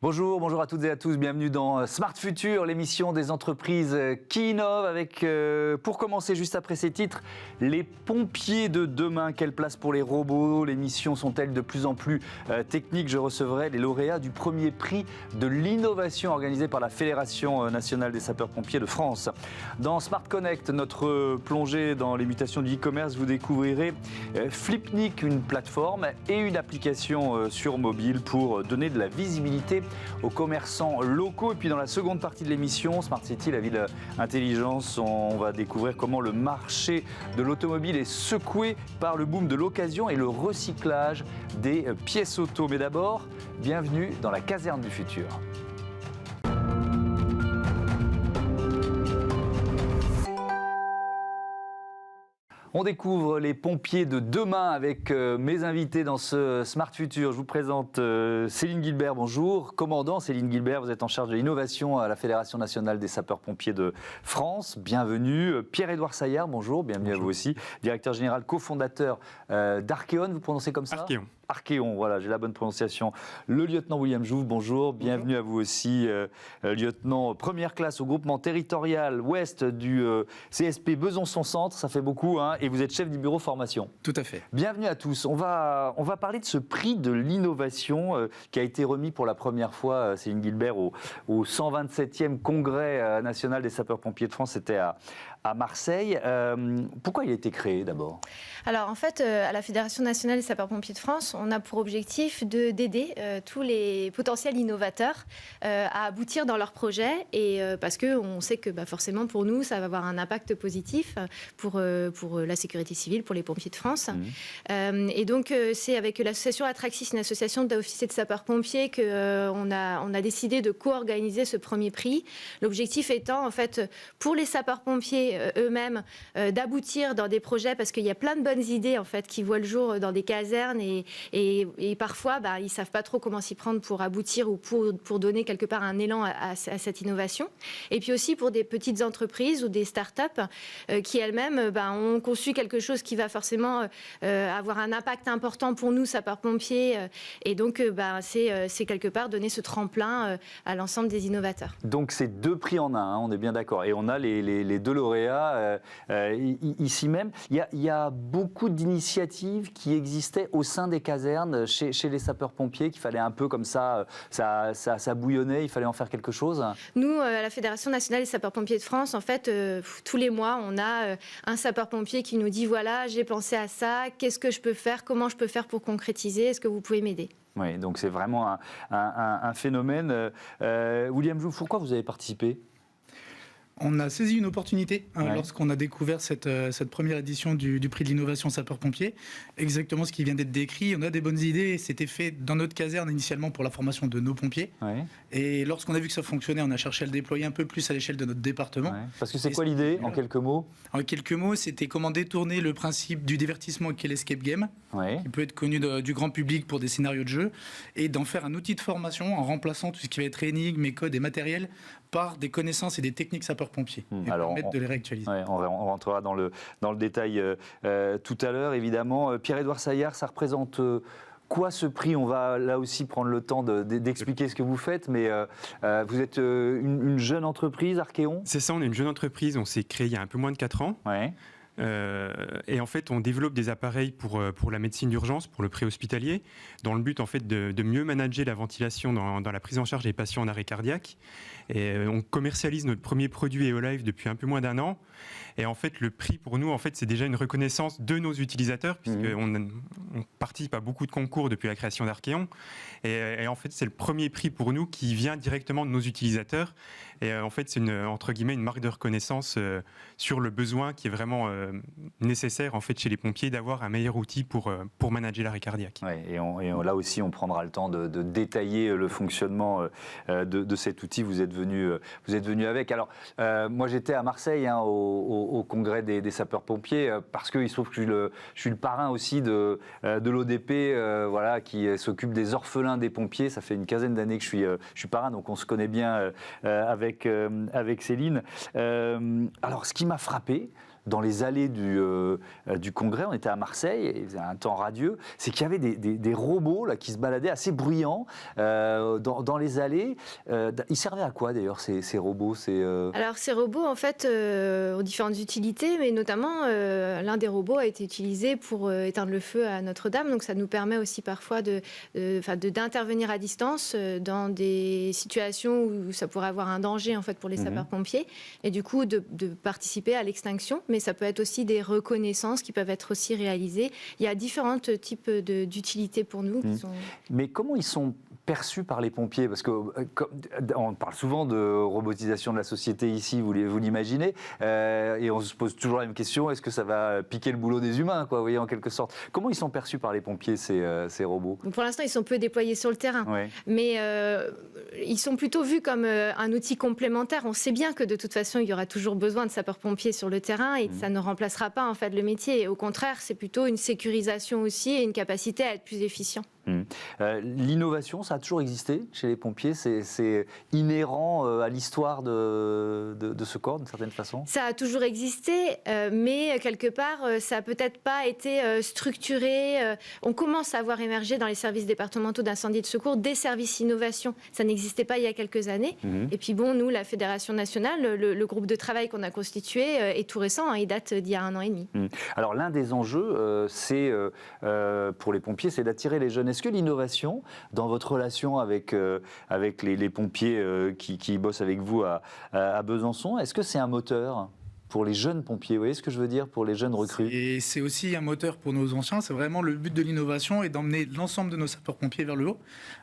Bonjour, bonjour à toutes et à tous, bienvenue dans Smart Future, l'émission des entreprises qui innovent avec, pour commencer juste après ces titres, les pompiers de demain. Quelle place pour les robots? Les missions sont-elles de plus en plus techniques? Je recevrai les lauréats du premier prix de l'innovation organisé par la Fédération nationale des sapeurs-pompiers de France. Dans Smart Connect, notre plongée dans les mutations du e-commerce, vous découvrirez Flipnik, une plateforme et une application sur mobile pour donner de la visibilité aux commerçants locaux. Et puis dans la seconde partie de l'émission, Smart City, la ville intelligence, on va découvrir comment le marché de l'automobile est secoué par le boom de l'occasion et le recyclage des pièces auto. Mais d'abord, bienvenue dans la caserne du futur. On découvre les pompiers de demain avec mes invités dans ce Smart Future. Je vous présente Céline Guilbert, bonjour. Commandant Céline Guilbert, vous êtes en charge de l'innovation à la Fédération nationale des sapeurs-pompiers de France. Bienvenue. Pierre-Édouard Saillard, bonjour, bienvenue à vous aussi. Directeur général, cofondateur d'Arkeon, vous prononcez comme ça? Arkeon, voilà, j'ai la bonne prononciation. Le lieutenant William Jouve, bonjour, bienvenue à vous aussi, lieutenant première classe au groupement territorial ouest du CSP Besançon-Centre, ça fait beaucoup, hein, et vous êtes chef du bureau formation. Tout à fait. Bienvenue à tous. On va parler de ce prix de l'innovation qui a été remis pour la première fois, Céline Guilbert, au 127e congrès national des sapeurs-pompiers de France, c'était à Marseille. Pourquoi il a été créé d'abord? Alors en fait, à la Fédération nationale des sapeurs-pompiers de France, on a pour objectif d'aider tous les potentiels innovateurs à aboutir dans leurs projets, et parce qu'on sait que forcément pour nous, ça va avoir un impact positif pour la sécurité civile, pour les pompiers de France. Et donc c'est avec l'association Atraxis, une association d'officiers de sapeurs-pompiers, qu'on a décidé de co-organiser ce premier prix. L'objectif étant en fait pour les sapeurs-pompiers eux-mêmes d'aboutir dans des projets, parce qu'il y a plein de bonnes idées en fait qui voient le jour dans des casernes, et parfois ils ne savent pas trop comment s'y prendre pour aboutir ou pour donner quelque part un élan à cette innovation. Et puis aussi pour des petites entreprises ou des start-up qui elles-mêmes ont conçu quelque chose qui va forcément avoir un impact important pour nous sapeurs-pompiers, et donc c'est quelque part donner ce tremplin à l'ensemble des innovateurs. Donc c'est deux prix en un, hein, on est bien d'accord, et on a les deux lauréats ici même. Il y a beaucoup d'initiatives qui existaient au sein des casernes, chez les sapeurs-pompiers, qu'il fallait un peu comme ça bouillonnait, il fallait en faire quelque chose. Nous, à la Fédération nationale des sapeurs-pompiers de France, en fait, tous les mois, on a un sapeur-pompier qui nous dit, voilà, j'ai pensé à ça, qu'est-ce que je peux faire, comment je peux faire pour concrétiser, est-ce que vous pouvez m'aider? Oui, donc c'est vraiment un phénomène. William Jouve, pourquoi vous avez participé? On a saisi une opportunité lorsqu'on a découvert cette première édition du prix de l'innovation sapeur-pompier. Exactement ce qui vient d'être décrit. On a des bonnes idées. C'était fait dans notre caserne initialement pour la formation de nos pompiers. Ouais. Et lorsqu'on a vu que ça fonctionnait, on a cherché à le déployer un peu plus à l'échelle de notre département. Ouais. Parce que c'est quoi l'idée, en quelques mots? En quelques mots, c'était comment détourner le principe du divertissement qu'est l'escape game, qui peut être connu du grand public pour des scénarios de jeu, et d'en faire un outil de formation en remplaçant tout ce qui va être énigmes, codes et matériel par des connaissances et des techniques sapeurs-pompiers, et permettre de les réactualiser. Ouais, on rentrera dans le détail tout à l'heure, évidemment. Pierre-Édouard Saillard, ça représente quoi ce prix? On va là aussi prendre le temps d'expliquer ce que vous faites, mais vous êtes une jeune entreprise, Arkeon? C'est ça, on est une jeune entreprise, on s'est créé il y a un peu moins de 4 ans. Ouais. Et en fait, on développe des appareils pour la médecine d'urgence, pour le préhospitalier, dans le but en fait de mieux manager la ventilation dans la prise en charge des patients en arrêt cardiaque. Et on commercialise notre premier produit EOLife depuis un peu moins d'1 an. Et en fait, le prix pour nous, en fait, c'est déjà une reconnaissance de nos utilisateurs, puisqu'on participe à beaucoup de concours depuis la création d'Arkeon. Et en fait, c'est le premier prix pour nous qui vient directement de nos utilisateurs. Et en fait, c'est entre guillemets une marque de reconnaissance sur le besoin qui est vraiment nécessaire en fait chez les pompiers d'avoir un meilleur outil pour manager l'arrêt cardiaque. Ouais, et là aussi, on prendra le temps de détailler le fonctionnement de cet outil. Vous êtes venu avec. Alors, moi, j'étais à Marseille au congrès des sapeurs-pompiers parce qu'il se trouve que je suis le parrain aussi de l'ODP, voilà, qui s'occupe des orphelins des pompiers. Ça fait une quinzaine d'années que je suis parrain, donc on se connaît bien avec Céline. Alors, ce qui m'a frappé, dans les allées du Congrès, on était à Marseille, il faisait un temps radieux, c'est qu'il y avait des robots là, qui se baladaient assez bruyants dans les allées. Ils servaient à quoi d'ailleurs ces robots Alors ces robots en fait ont différentes utilités, mais notamment l'un des robots a été utilisé pour éteindre le feu à Notre-Dame, donc ça nous permet aussi parfois d'intervenir à distance dans des situations où ça pourrait avoir un danger en fait pour les sapeurs-pompiers, et du coup de participer à l'extinction, mais ça peut être aussi des reconnaissances qui peuvent être aussi réalisées. Il y a différents types d'utilités pour nous. Mais comment ils sont perçus par les pompiers? Parce qu'on parle souvent de robotisation de la société ici, vous l'imaginez, et on se pose toujours la même question, est-ce que ça va piquer le boulot des humains, quoi, vous voyez, en quelque sorte. Comment ils sont perçus par les pompiers, ces robots? Pour l'instant, ils sont peu déployés sur le terrain, mais ils sont plutôt vus comme un outil complémentaire. On sait bien que de toute façon, il y aura toujours besoin de sapeurs-pompiers sur le terrain et ça ne remplacera pas en fait le métier. Et au contraire, c'est plutôt une sécurisation aussi et une capacité à être plus efficient. L'innovation, ça a toujours existé chez les pompiers, c'est inhérent à l'histoire de ce corps d'une certaine façon? Ça a toujours existé, mais quelque part, ça n'a peut-être pas été structuré. On commence à voir émerger dans les services départementaux d'incendie et de secours des services innovation. Ça n'existait pas il y a quelques années. Et puis bon, nous, la Fédération nationale, le groupe de travail qu'on a constitué est tout récent, il date d'il y a 1 an et demi. Alors l'un des enjeux, c'est pour les pompiers, c'est d'attirer les jeunes. Est-ce que l'innovation, dans votre relation avec les pompiers qui bossent avec vous à Besançon, est-ce que c'est un moteur pour les jeunes pompiers, vous voyez ce que je veux dire, pour les jeunes recrues? Et c'est aussi un moteur pour nos anciens. C'est vraiment le but de l'innovation et d'emmener l'ensemble de nos sapeurs-pompiers vers le haut.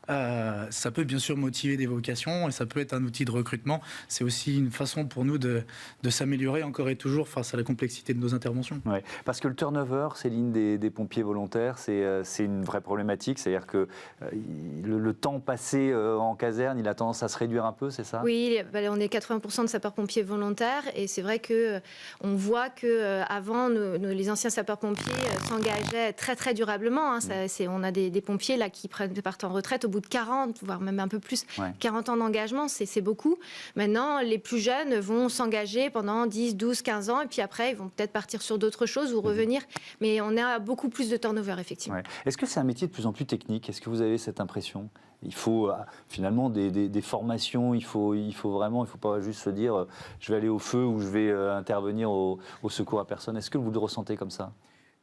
Ça peut bien sûr motiver des vocations et ça peut être un outil de recrutement. C'est aussi une façon pour nous de s'améliorer encore et toujours face à la complexité de nos interventions. Ouais, parce que le turnover, Céline, des pompiers volontaires, c'est une vraie problématique. C'est-à-dire que le temps passé en caserne, il a tendance à se réduire un peu, c'est ça? Oui, on est 80% de sapeurs-pompiers volontaires et c'est vrai que on voit que avant les anciens sapeurs-pompiers s'engageaient très très durablement. On a des pompiers là qui partent en retraite au bout de 40, voire même un peu plus. 40 ans d'engagement, c'est beaucoup. Maintenant, les plus jeunes vont s'engager pendant 10, 12, 15 ans et puis après, ils vont peut-être partir sur d'autres choses ou revenir. Mais on a beaucoup plus de turnover, effectivement. Est-ce que c'est un métier de plus en plus technique? Est-ce que vous avez cette impression? Il faut finalement des formations, il faut pas juste se dire je vais aller au feu ou je vais intervenir au secours à personne. Est-ce que vous le ressentez comme ça?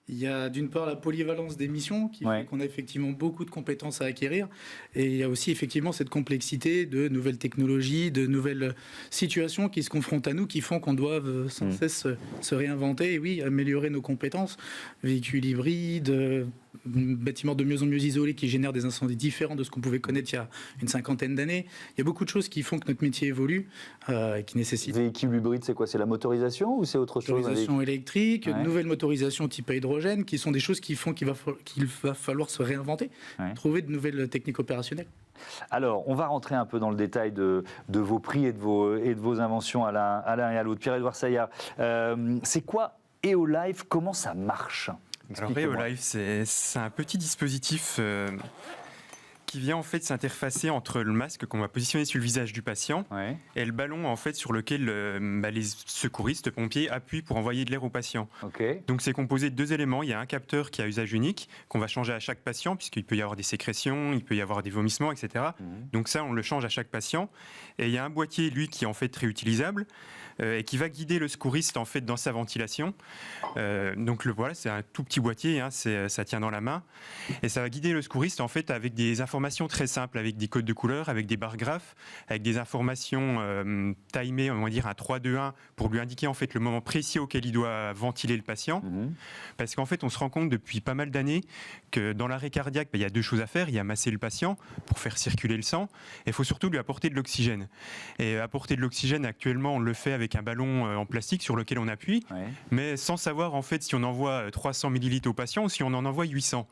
Il y a d'une part la polyvalence des missions qui fait qu'on a effectivement beaucoup de compétences à acquérir et il y a aussi effectivement cette complexité de nouvelles technologies, de nouvelles situations qui se confrontent à nous, qui font qu'on doit sans cesse se réinventer et améliorer nos compétences. Véhicules hybrides, bâtiments de mieux en mieux isolés qui génèrent des incendies différents de ce qu'on pouvait connaître il y a une 50aine d'années. Il y a beaucoup de choses qui font que notre métier évolue et qui nécessitent... Véhicules hybrides, c'est quoi? C'est la motorisation ou c'est autre chose? Motorisation électrique, nouvelles motorisations type hydrogène, qui sont des choses qui font qu'il va falloir se réinventer, trouver de nouvelles techniques opérationnelles. Alors, on va rentrer un peu dans le détail de vos prix et de vos inventions à l'un et à l'autre. Pierre-Édouard Saillard, c'est quoi EOLife? Comment ça marche? Alors EOLife, c'est un petit dispositif qui vient en fait s'interfacer entre le masque qu'on va positionner sur le visage du patient et le ballon en fait sur lequel les secouristes, pompiers appuient pour envoyer de l'air au patient. Donc c'est composé de 2 éléments. Il y a un capteur qui a usage unique qu'on va changer à chaque patient puisqu'il peut y avoir des sécrétions, il peut y avoir des vomissements, etc. Donc ça on le change à chaque patient. Et il y a un boîtier lui qui est en fait réutilisable et qui va guider le secouriste en fait dans sa ventilation. Donc voilà, c'est un tout petit boîtier, ça tient dans la main et ça va guider le secouriste en fait avec des informations très simples, avec des codes de couleurs, avec des barres graphes, avec des informations timées, on va dire à 3, 2, 1 pour lui indiquer en fait le moment précis auquel il doit ventiler le patient. Parce qu'en fait, on se rend compte depuis pas mal d'années que dans l'arrêt cardiaque, il y a 2 choses à faire. Il y a masser le patient pour faire circuler le sang et il faut surtout lui apporter de l'oxygène. Et apporter de l'oxygène, actuellement, on le fait avec un ballon en plastique sur lequel on appuie, mais sans savoir en fait si on envoie 300 millilitres au patient ou si on en envoie 800.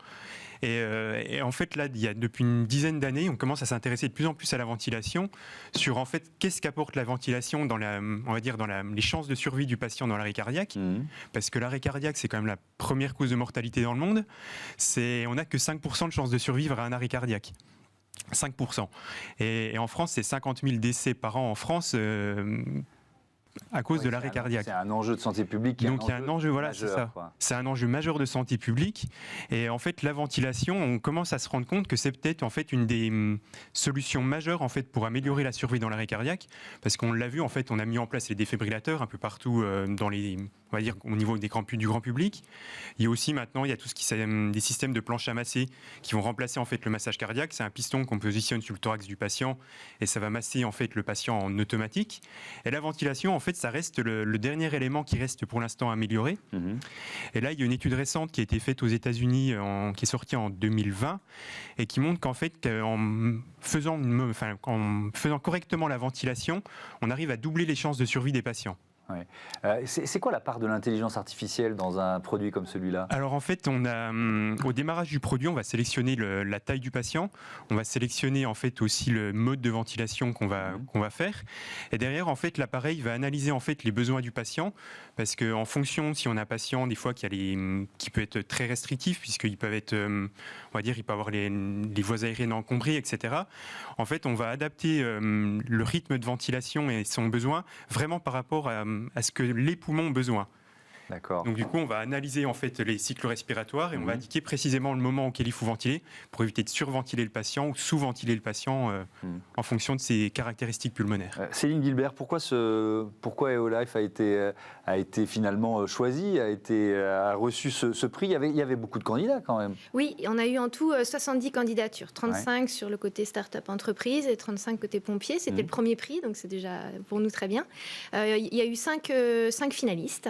Et en fait, là, depuis une dizaine d'années, on commence à s'intéresser de plus en plus à la ventilation, sur en fait qu'est-ce qu'apporte la ventilation dans les chances de survie du patient dans l'arrêt cardiaque. Parce que l'arrêt cardiaque, c'est quand même la première cause de mortalité dans le monde. On n'a que 5% de chances de survivre à un arrêt cardiaque. 5%. Et en France, c'est 50 000 décès par an en France. à cause de l'arrêt cardiaque. C'est un enjeu de santé publique. Donc il y a un enjeu, voilà, c'est ça. C'est un enjeu majeur de santé publique. Et en fait, la ventilation, on commence à se rendre compte que c'est peut-être en fait une des solutions majeures en fait pour améliorer la survie dans l'arrêt cardiaque, parce qu'on l'a vu en fait, on a mis en place les défibrillateurs un peu partout dans les, on va dire au niveau du grand public. Il y a aussi maintenant, il y a tout ce qui est des systèmes de planches à masser qui vont remplacer en fait le massage cardiaque. C'est un piston qu'on positionne sur le thorax du patient et ça va masser en fait le patient en automatique. Et la ventilation, en fait, ça reste le dernier élément qui reste pour l'instant amélioré. Et là, il y a une étude récente qui a été faite aux États-Unis, qui est sortie en 2020, et qui montre qu'en fait, en faisant correctement la ventilation, on arrive à doubler les chances de survie des patients. Ouais. C'est quoi la part de l'intelligence artificielle dans un produit comme celui-là ? Alors en fait, on a au démarrage du produit, on va sélectionner la taille du patient, on va sélectionner en fait aussi le mode de ventilation qu'on va faire, et derrière en fait l'appareil va analyser en fait les besoins du patient, parce que en fonction, si on a un patient des fois qui peut être très restrictif, puisqu'ils peuvent être, on va dire, il peut avoir les voies aériennes encombrées, etc. En fait, on va adapter le rythme de ventilation et son besoin vraiment par rapport à ce que les poumons ont besoin. D'accord. Donc du coup, on va analyser en fait les cycles respiratoires et on va indiquer précisément le moment auquel il faut ventiler pour éviter de surventiler le patient ou sous-ventiler le patient en fonction de ses caractéristiques pulmonaires. Céline Guilbert, pourquoi EOLife a été finalement choisi, a reçu ce prix ? Il y avait beaucoup de candidats quand même. Oui, on a eu en tout 70 candidatures, 35 sur le côté start-up entreprise et 35 côté pompier. C'était le premier prix, donc c'est déjà pour nous très bien. Il y a eu 5 finalistes.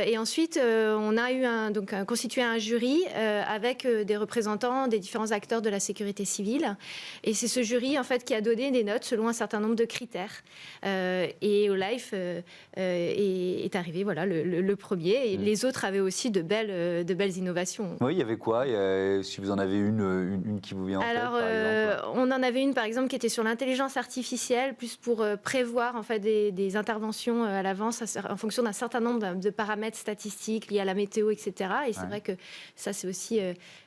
Et ensuite, on a constitué un jury avec des représentants des différents acteurs de la sécurité civile. Et c'est ce jury en fait qui a donné des notes selon un certain nombre de critères. Et EOLife est arrivé, voilà, le premier. Et les autres avaient aussi de belles innovations. Oui, il y avait quoi ? Si vous en avez une qui vous vient en tête, par exemple. On en avait une par exemple qui était sur l'intelligence artificielle, plus pour prévoir en fait des interventions à l'avance en fonction d'un certain nombre de paramètres statistiques liés à la météo, etc. Et c'est vrai que ça, c'est aussi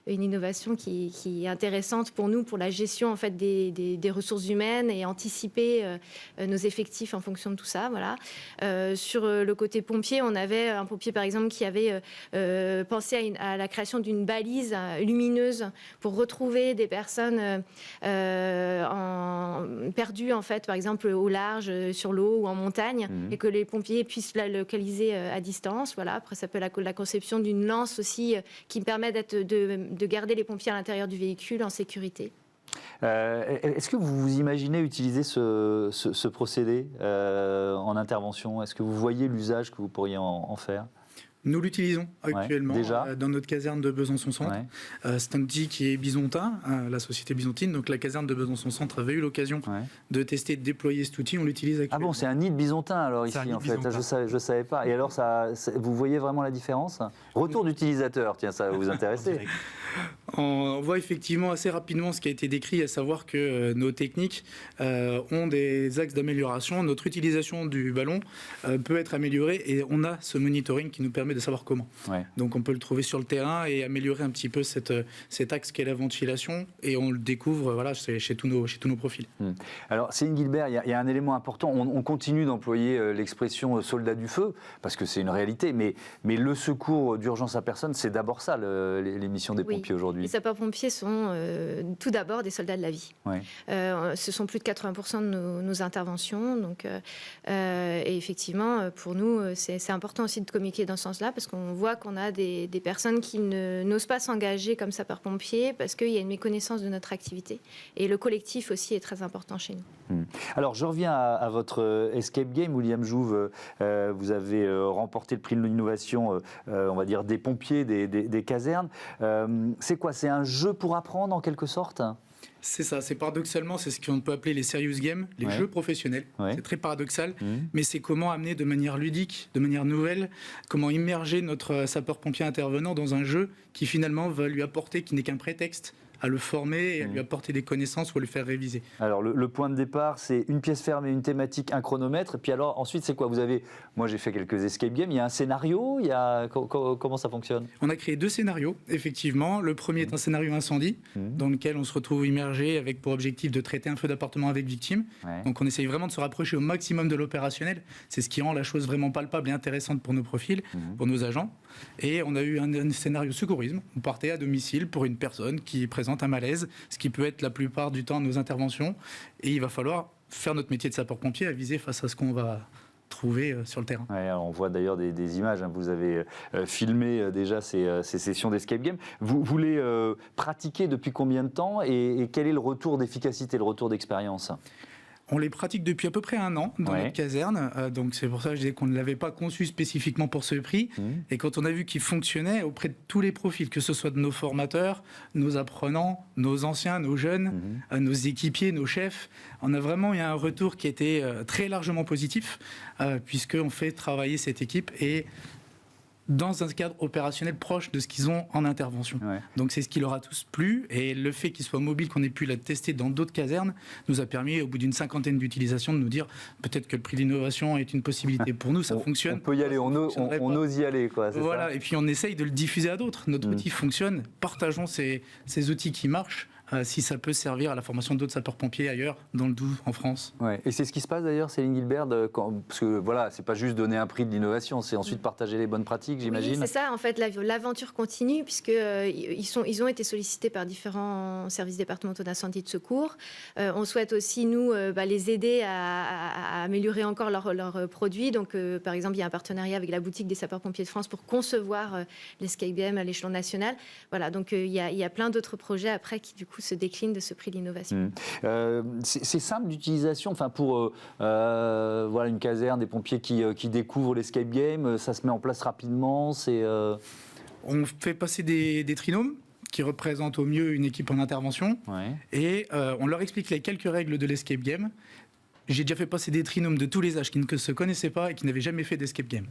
une innovation qui est intéressante pour nous, pour la gestion en fait, des ressources humaines et anticiper nos effectifs en fonction de tout ça. Voilà. Sur le côté pompier, on avait un pompier, par exemple, qui avait pensé à la création d'une balise lumineuse pour retrouver des personnes perdues, en fait, par exemple, au large, sur l'eau ou en montagne, et que les pompiers puissent la localiser à distance. Voilà. Après, ça peut être la conception d'une lance aussi qui permet de garder les pompiers à l'intérieur du véhicule en sécurité. Est-ce que vous vous imaginez utiliser ce procédé en intervention ? Est-ce que vous voyez l'usage que vous pourriez en faire ? Nous l'utilisons actuellement dans notre caserne de Besançon-Centre. C'est un outil qui est bisontin, la société bisontine. Donc la caserne de Besançon-Centre avait eu l'occasion de tester et de déployer cet outil. On l'utilise actuellement. Ah bon, c'est un nid de bisontin alors ici en fait. Je savais pas. Et alors vous voyez vraiment la différence ? Retour d'utilisateur, tiens, ça va vous intéresser. On voit effectivement assez rapidement ce qui a été décrit, à savoir que nos techniques ont des axes d'amélioration. Notre utilisation du ballon peut être améliorée et on a ce monitoring qui nous permet de savoir comment. Donc on peut le trouver sur le terrain et améliorer un petit peu cet axe qu'est la ventilation, et on le découvre chez tous nos profils. Alors Céline Guilbert, il y a un élément important. On continue d'employer l'expression soldat du feu parce que c'est une réalité, mais le secours d'urgence à personne, c'est d'abord ça les missions des pompiers aujourd'hui. Les sapeurs-pompiers sont tout d'abord des soldats de la vie. Ce sont plus de 80% de nos interventions. Donc, et effectivement, pour nous, c'est important aussi de communiquer dans ce sens-là, parce qu'on voit qu'on a des personnes qui n'osent pas s'engager comme sapeurs-pompiers parce qu'il y a une méconnaissance de notre activité. Et le collectif aussi est très important chez nous. Alors, je reviens à votre escape game, William Jouve. Vous avez remporté le prix de l'innovation, on va dire, des pompiers, des casernes. C'est quoi ? C'est un jeu pour apprendre en quelque sorte ? C'est ça, paradoxalement, c'est ce qu'on peut appeler les serious games, les jeux professionnels. C'est très paradoxal, mais c'est comment amener de manière ludique, de manière nouvelle, comment immerger notre sapeur-pompier intervenant dans un jeu qui finalement va lui apporter, qui n'est qu'un prétexte à le former et à lui apporter des connaissances ou à le faire réviser. Alors le point de départ, c'est une pièce fermée, une thématique, un chronomètre. Et puis alors ensuite, c'est quoi? Moi j'ai fait quelques escape games. Il y a un scénario. Comment ça fonctionne? On a créé 2 scénarios, effectivement. Le premier est un scénario incendie, dans lequel on se retrouve immergé avec pour objectif de traiter un feu d'appartement avec victime. Ouais. Donc on essaye vraiment de se rapprocher au maximum de l'opérationnel. C'est ce qui rend la chose vraiment palpable et intéressante pour nos profils, pour nos agents. Et on a eu un scénario secourisme. On partait à domicile pour une personne qui présente un malaise, ce qui peut être la plupart du temps nos interventions. Et il va falloir faire notre métier de sapeur-pompier, aviser face à ce qu'on va trouver sur le terrain. Ouais, on voit d'ailleurs des images. Vous avez filmé déjà ces sessions d'escape game. Vous les pratiquez depuis combien de temps et quel est le retour d'efficacité, le retour d'expérience? On les pratique depuis à peu près 1 an dans notre caserne, donc c'est pour ça que je disais qu'on ne l'avait pas conçu spécifiquement pour ce prix. Et quand on a vu qu'il fonctionnait auprès de tous les profils, que ce soit de nos formateurs, nos apprenants, nos anciens, nos jeunes, nos équipiers, nos chefs, on a vraiment eu un retour qui était très largement positif, puisqu'on fait travailler cette équipe et dans un cadre opérationnel proche de ce qu'ils ont en intervention. Ouais. Donc c'est ce qui leur a tous plu, et le fait qu'ils soient mobiles, qu'on ait pu la tester dans d'autres casernes, nous a permis, au bout d'une 50aine d'utilisations, de nous dire peut-être que le prix d'innovation est une possibilité pour nous, ça fonctionne. On peut y aller, on ose y aller. Voilà, ça. Et puis on essaye de le diffuser à d'autres. Notre outil fonctionne, partageons ces outils qui marchent. Si ça peut servir à la formation d'autres sapeurs-pompiers ailleurs, dans le Doubs, en France. Ouais. Et c'est ce qui se passe d'ailleurs, Céline Guilbert, parce que voilà, c'est pas juste donner un prix de l'innovation, c'est ensuite partager les bonnes pratiques, j'imagine. Oui, c'est ça, en fait, l'aventure continue, puisqu'ils ont été sollicités par différents services départementaux d'incendie et de secours. On souhaite aussi, nous, les aider à améliorer encore leurs produits. Donc, par exemple, il y a un partenariat avec la boutique des sapeurs-pompiers de France pour concevoir l'escape game à l'échelon national. Voilà, donc il y a plein d'autres projets après qui, du coup, se décline de ce prix de l'innovation. C'est simple d'utilisation, pour une caserne, des pompiers qui découvrent l'escape game, ça se met en place rapidement. On fait passer des trinômes qui représentent au mieux une équipe en intervention, et on leur explique les quelques règles de l'escape game. J'ai déjà fait passer des trinômes de tous les âges qui ne se connaissaient pas et qui n'avaient jamais fait d'escape game.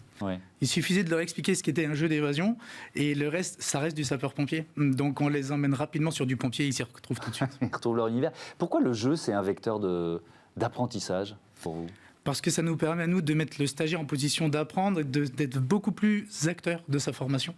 Il suffisait de leur expliquer ce qu'était un jeu d'évasion, et le reste, ça reste du sapeur-pompier. Donc on les emmène rapidement sur du pompier, ils s'y retrouvent tout de suite. Ils retrouvent leur univers. Pourquoi le jeu, c'est un vecteur d'apprentissage pour vous ? Parce que ça nous permet à nous de mettre le stagiaire en position d'apprendre et d'être beaucoup plus acteur de sa formation.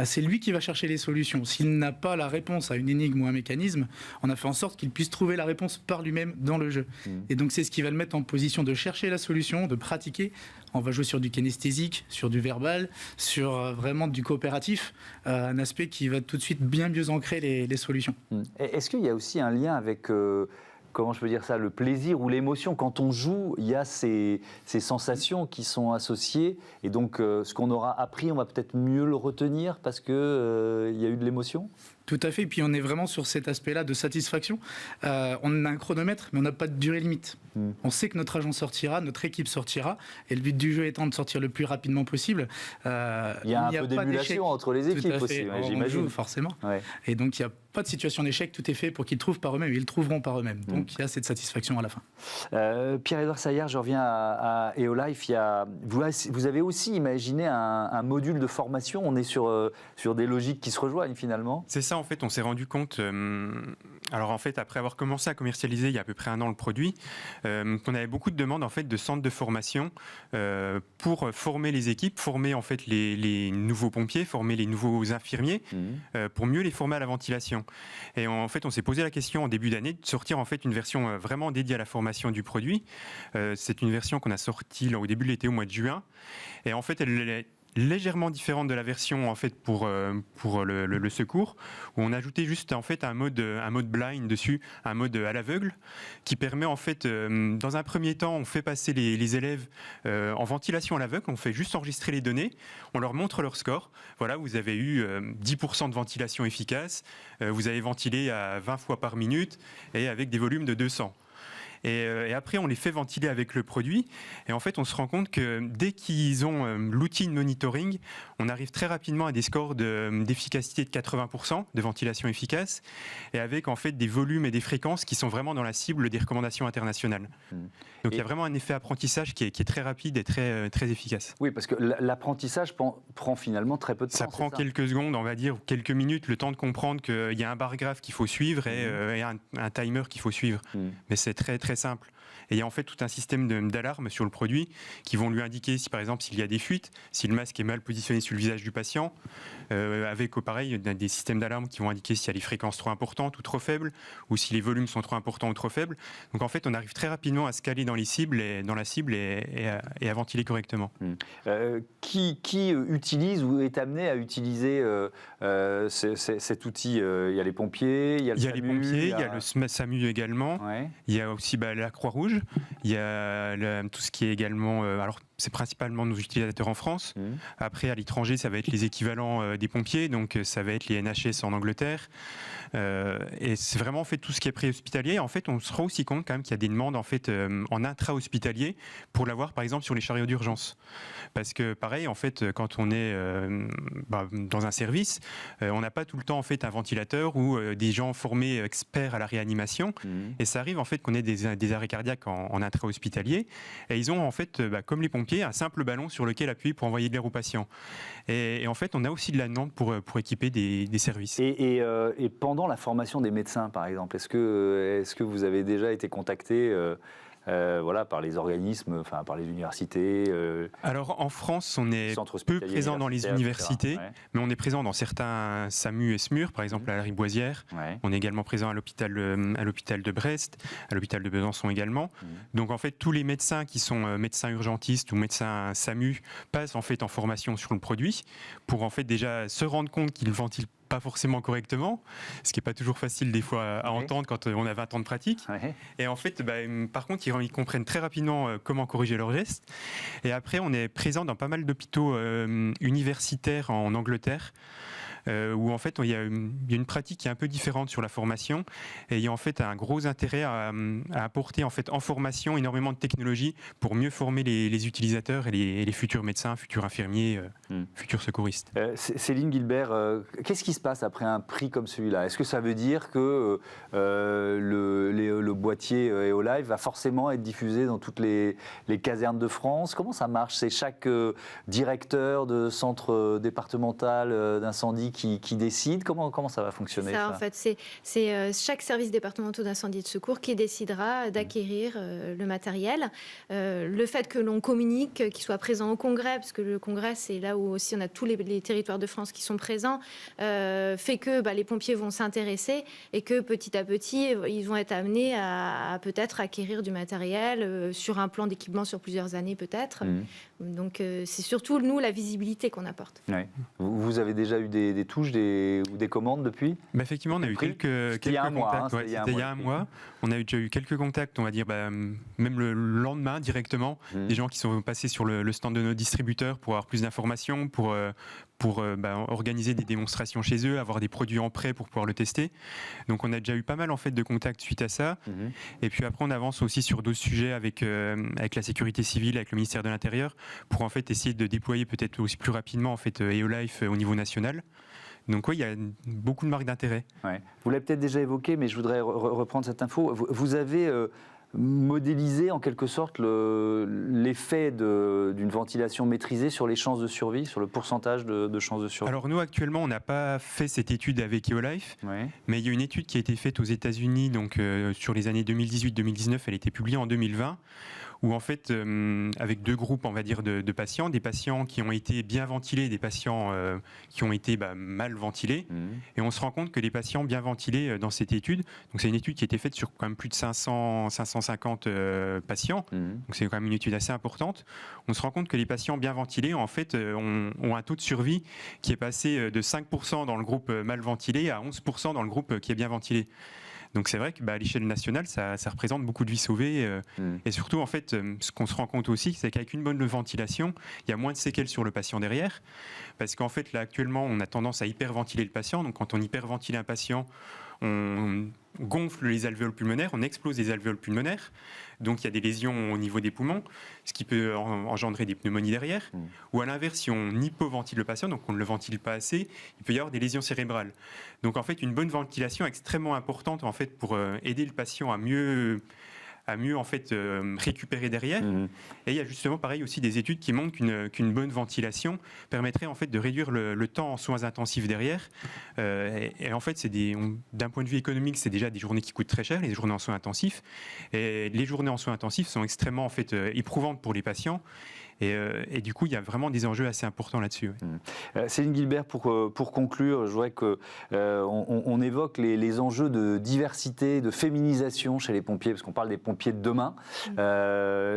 C'est lui qui va chercher les solutions. S'il n'a pas la réponse à une énigme ou un mécanisme, on a fait en sorte qu'il puisse trouver la réponse par lui-même dans le jeu. Et donc c'est ce qui va le mettre en position de chercher la solution, de pratiquer. On va jouer sur du kinesthésique, sur du verbal, sur vraiment du coopératif, un aspect qui va tout de suite bien mieux ancrer les solutions. Est-ce qu'il y a aussi un lien avec... comment je peux dire ça, le plaisir ou l'émotion? Quand on joue, il y a ces sensations qui sont associées, et donc ce qu'on aura appris, on va peut-être mieux le retenir parce qu'il y a eu de l'émotion? Tout à fait, et puis on est vraiment sur cet aspect-là de satisfaction. On a un chronomètre, mais on n'a pas de durée limite. On sait que notre agent sortira, notre équipe sortira, et le but du jeu étant de sortir le plus rapidement possible. Il y a un peu d'émulation entre les équipes aussi, j'imagine. Joue, forcément. Et donc il n'y a pas de situation d'échec, tout est fait pour qu'ils trouvent par eux-mêmes, et ils le trouveront par eux-mêmes. Donc il y a cette satisfaction à la fin. Pierre-Édouard Saillard, je reviens à EOLife. Vous avez aussi imaginé un module de formation. On est sur des logiques qui se rejoignent finalement. C'est ça, en fait, on s'est rendu compte, alors en fait, après avoir commencé à commercialiser il y a à peu près 1 an le produit, qu'on avait beaucoup de demandes en fait de centres de formation pour former les équipes, former en fait les nouveaux pompiers, former les nouveaux infirmiers, pour mieux les former à la ventilation. Et en fait, on s'est posé la question en début d'année de sortir en fait une version vraiment dédiée à la formation du produit. C'est une version qu'on a sortie au début de l'été, au mois de juin, et en fait, elle est légèrement différente de la version en fait pour le secours, où on a ajouté juste en fait un mode blind dessus, un mode à l'aveugle, qui permet en fait dans un premier temps, on fait passer les élèves en ventilation à l'aveugle, on fait juste enregistrer les données, on leur montre leur score. Voilà, vous avez eu 10% de ventilation efficace, vous avez ventilé à 20 fois par minute et avec des volumes de 200. Et après, on les fait ventiler avec le produit. Et en fait, on se rend compte que dès qu'ils ont l'outil de monitoring, on arrive très rapidement à des scores d'efficacité de 80%, de ventilation efficace, et avec en fait des volumes et des fréquences qui sont vraiment dans la cible des recommandations internationales. Donc il y a vraiment un effet apprentissage qui est très rapide et très, très efficace. Oui, parce que l'apprentissage prend finalement très peu de temps. Ça prend quelques secondes, on va dire, ou quelques minutes, le temps de comprendre qu'il y a un bar graphe qu'il faut suivre et un timer qu'il faut suivre. Mais c'est très très simple. Et il y a en fait tout un système d'alarme sur le produit qui vont lui indiquer si par exemple s'il y a des fuites, si le masque est mal positionné sur le visage du patient, avec pareil des systèmes d'alarme qui vont indiquer s'il y a des fréquences trop importantes ou trop faibles, ou si les volumes sont trop importants ou trop faibles. Donc en fait on arrive très rapidement à se caler dans la cible et à ventiler correctement. Qui utilise ou est amené à utiliser cet outil? Il y a les pompiers, il y a le SAMU, il y a le SAMU également, il y a aussi la Croix-Rouge, il y a tout ce qui est également... alors c'est principalement nos utilisateurs en France. Après, à l'étranger, ça va être les équivalents des pompiers, donc ça va être les NHS en Angleterre. Et c'est vraiment en fait tout ce qui est pré-hospitalier. En fait, on se rend aussi compte quand même qu'il y a des demandes en fait en intra-hospitalier pour l'avoir par exemple sur les chariots d'urgence. Parce que pareil, en fait, quand on est dans un service, on n'a pas tout le temps en fait un ventilateur ou des gens formés experts à la réanimation. Et ça arrive en fait qu'on ait des arrêts cardiaques en intra-hospitalier. Et ils ont en fait, comme les pompiers, un simple ballon sur lequel appuyer pour envoyer de l'air aux patients. Et en fait, on a aussi de la demande pour équiper des services. Et pendant la formation des médecins, par exemple, est-ce que vous avez déjà été contacté par les organismes, par les universités Alors en France, on est peu présent dans les universités, mais on est présent dans certains SAMU et SMUR, par exemple à la Riboisière. On est également présent à l'hôpital de Brest, à l'hôpital de Besançon également. Donc en fait, tous les médecins qui sont médecins urgentistes ou médecins SAMU passent en fait en formation sur le produit pour en fait déjà se rendre compte qu'ils ventilent pas forcément correctement, ce qui n'est pas toujours facile des fois à entendre quand on a 20 ans de pratique. Et en fait, par contre, ils comprennent très rapidement comment corriger leurs gestes. Et après, on est présent dans pas mal d'hôpitaux universitaires en Angleterre, où en fait il y a une pratique qui est un peu différente sur la formation, et il y a en fait un gros intérêt à apporter en fait en formation énormément de technologies pour mieux former les utilisateurs et les futurs médecins, futurs infirmiers, futurs secouristes. Céline Guilbert, qu'est-ce qui se passe après un prix comme celui-là? Est-ce que ça veut dire que le boîtier EOLive va forcément être diffusé dans toutes les casernes de France? Comment ça marche? C'est chaque directeur de centre départemental d'incendie qui décide? Comment ça va fonctionner ça? En fait, c'est chaque service départemental d'incendie et de secours qui décidera d'acquérir le matériel. Le fait que l'on communique, qu'il soit présent au congrès, parce que le congrès, c'est là où aussi on a tous les territoires de France qui sont présents, fait que les pompiers vont s'intéresser et que petit à petit, ils vont être amenés à peut-être acquérir du matériel sur un plan d'équipement sur plusieurs années peut-être. Donc c'est surtout, nous, la visibilité qu'on apporte. Vous avez déjà eu des touches ou des commandes depuis? Effectivement, on a eu quelques contacts. C'était il y a un mois. On a déjà eu quelques contacts, on va dire, même le lendemain directement, des gens qui sont passés sur le stand de nos distributeurs pour avoir plus d'informations, pour organiser des démonstrations chez eux, avoir des produits en prêt pour pouvoir le tester. Donc on a déjà eu pas mal en fait de contacts suite à ça. Et puis après on avance aussi sur d'autres sujets avec la sécurité civile, avec le ministère de l'Intérieur, pour en fait essayer de déployer peut-être aussi plus rapidement en fait EOLife au niveau national. Donc oui, il y a beaucoup de marques d'intérêt. Vous l'avez peut-être déjà évoqué, mais je voudrais reprendre cette info. Vous avez modéliser en quelque sorte l'effet d'une ventilation maîtrisée sur les chances de survie, sur le pourcentage de chances de survie? Alors nous actuellement on n'a pas fait cette étude avec EOLife, mais il y a une étude qui a été faite aux États-Unis donc sur les années 2018-2019, elle a été publiée en 2020, où en fait, avec deux groupes, on va dire, de patients, des patients qui ont été bien ventilés, des patients qui ont été mal ventilés, et on se rend compte que les patients bien ventilés dans cette étude, donc c'est une étude qui a été faite sur quand même plus de 550 patients, donc c'est quand même une étude assez importante, on se rend compte que les patients bien ventilés, en fait, ont un taux de survie qui est passé de 5% dans le groupe mal ventilé à 11% dans le groupe qui est bien ventilé. Donc c'est vrai qu'à l'échelle nationale, ça représente beaucoup de vies sauvées. Et surtout, en fait, ce qu'on se rend compte aussi, c'est qu'avec une bonne ventilation, il y a moins de séquelles sur le patient derrière. Parce qu'en fait, là, actuellement, on a tendance à hyperventiler le patient. Donc quand on hyperventile un patient, on gonfle les alvéoles pulmonaires, on explose les alvéoles pulmonaires, donc il y a des lésions au niveau des poumons, ce qui peut engendrer des pneumonies derrière. Ou à l'inverse, si on hypoventile le patient, donc on ne le ventile pas assez, il peut y avoir des lésions cérébrales. Donc en fait, une bonne ventilation est extrêmement importante en fait, pour aider le patient à mieux en fait récupérer derrière. Et il y a justement pareil aussi des études qui montrent qu'une bonne ventilation permettrait en fait de réduire le temps en soins intensifs derrière. Et en fait, d'un point de vue économique, c'est déjà des journées qui coûtent très cher, les journées en soins intensifs. Et les journées en soins intensifs sont extrêmement en fait éprouvantes pour les patients. Et du coup, il y a vraiment des enjeux assez importants là-dessus. Céline Guilbert, pour conclure, je voudrais qu'on évoque les enjeux de diversité, de féminisation chez les pompiers, parce qu'on parle des pompiers de demain.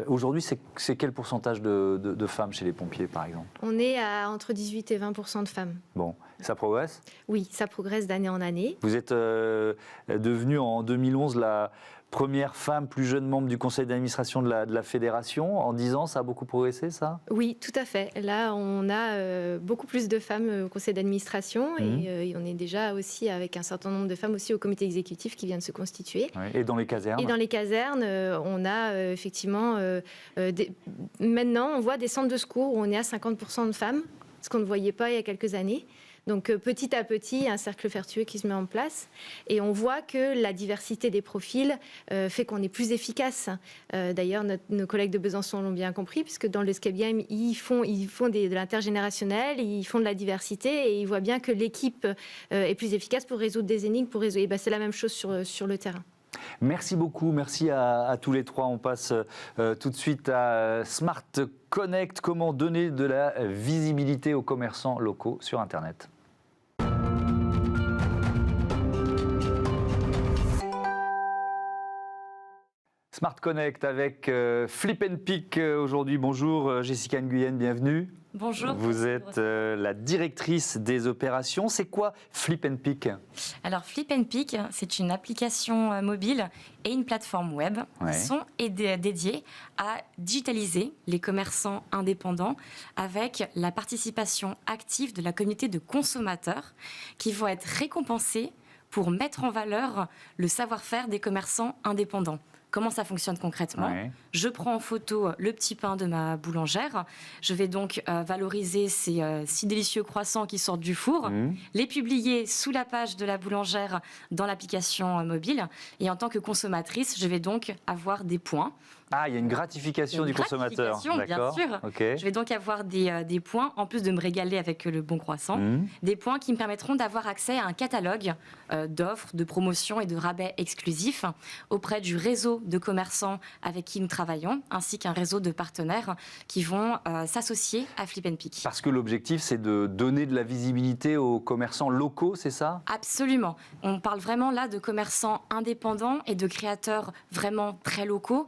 Aujourd'hui, c'est quel pourcentage de femmes chez les pompiers, par exemple? On est à entre 18 et 20% de femmes. Bon, ça progresse? Oui, ça progresse d'année en année. Vous êtes devenue en 2011 la première femme plus jeune membre du conseil d'administration de la fédération. En 10 ans, ça a beaucoup progressé, ça? Oui, tout à fait. Là, on a beaucoup plus de femmes au conseil d'administration et on est déjà aussi avec un certain nombre de femmes aussi au comité exécutif qui vient de se constituer. Oui. Et dans les casernes? Et dans les casernes, on a effectivement... maintenant, on voit des centres de secours où on est à 50% de femmes, ce qu'on ne voyait pas il y a quelques années. Donc petit à petit, un cercle vertueux qui se met en place. Et on voit que la diversité des profils fait qu'on est plus efficace. D'ailleurs, nos collègues de Besançon l'ont bien compris, puisque dans le escape game, ils font de l'intergénérationnel, ils font de la diversité, et ils voient bien que l'équipe est plus efficace pour résoudre des énigmes, Et ben, c'est la même chose sur le terrain. Merci beaucoup, merci à tous les trois. On passe tout de suite à Smart Connect, comment donner de la visibilité aux commerçants locaux sur Internet. Smart Connect avec Flip & Pick aujourd'hui. Bonjour Jessica Nguyen, bienvenue. Bonjour. Vous êtes la directrice des opérations. C'est quoi Flip & Pick? Alors Flip & Pick, c'est une application mobile et une plateforme web qui sont dédiées à digitaliser les commerçants indépendants avec la participation active de la communauté de consommateurs qui vont être récompensés pour mettre en valeur le savoir-faire des commerçants indépendants. Comment ça fonctionne concrètement? Je prends en photo le petit pain de ma boulangère. Je vais donc valoriser ces 6 délicieux croissants qui sortent du four, les publier sous la page de la boulangère dans l'application mobile. Et en tant que consommatrice, je vais donc avoir des points. Ah, il y a une gratification du consommateur. Bien sûr. Okay. Je vais donc avoir des points, en plus de me régaler avec le bon croissant, des points qui me permettront d'avoir accès à un catalogue d'offres, de promotions et de rabais exclusifs auprès du réseau de commerçants avec qui nous travaillons, ainsi qu'un réseau de partenaires qui vont s'associer à Flip & Pick. Parce que l'objectif, c'est de donner de la visibilité aux commerçants locaux, c'est ça? Absolument. On parle vraiment là de commerçants indépendants et de créateurs vraiment très locaux.